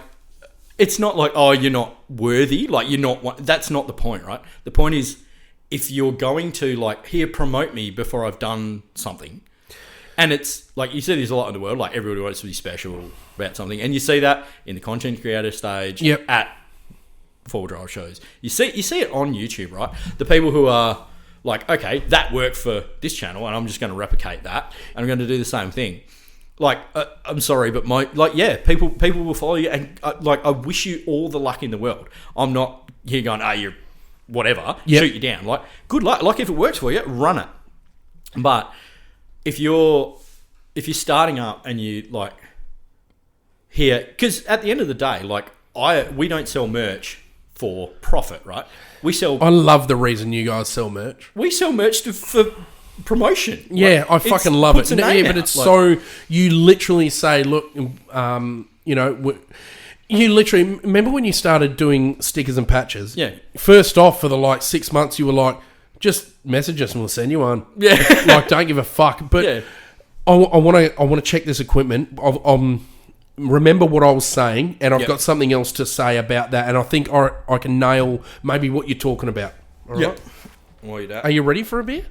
it's not like, oh, you're not worthy. Like, you're not... That's not the point, right? The point is, if you're going to, like, here, promote me before I've done something. And it's, like, you see this a lot in the world. Like, everybody wants to be special about something. And you see that in the content creator stage at four-wheel drive shows. You see it on YouTube, right? The people who are like, okay, that worked for this channel, and I'm just going to replicate that. And I'm going to do the same thing. Like, I'm sorry, but people will follow you. And, I wish you all the luck in the world. I'm not here going, you're whatever, shoot you down. Like, good luck. Like, if it works for you, run it. But if you're starting up and you like here, because at the end of the day, like we don't sell merch for profit, right? I love the reason you guys sell merch. We sell merch for promotion. Yeah, I fucking love it. Yeah, but it's like, so you literally say, look, you know. You literally remember when you started doing stickers and patches? Yeah. First off, for the 6 months, you were like, just message us and we'll send you one. Yeah. Like, don't give a fuck. But I want to check this equipment. Remember what I was saying, and I've got something else to say about that. And I think I can nail maybe what you're talking about. All right. Well, you Are you ready for a beer?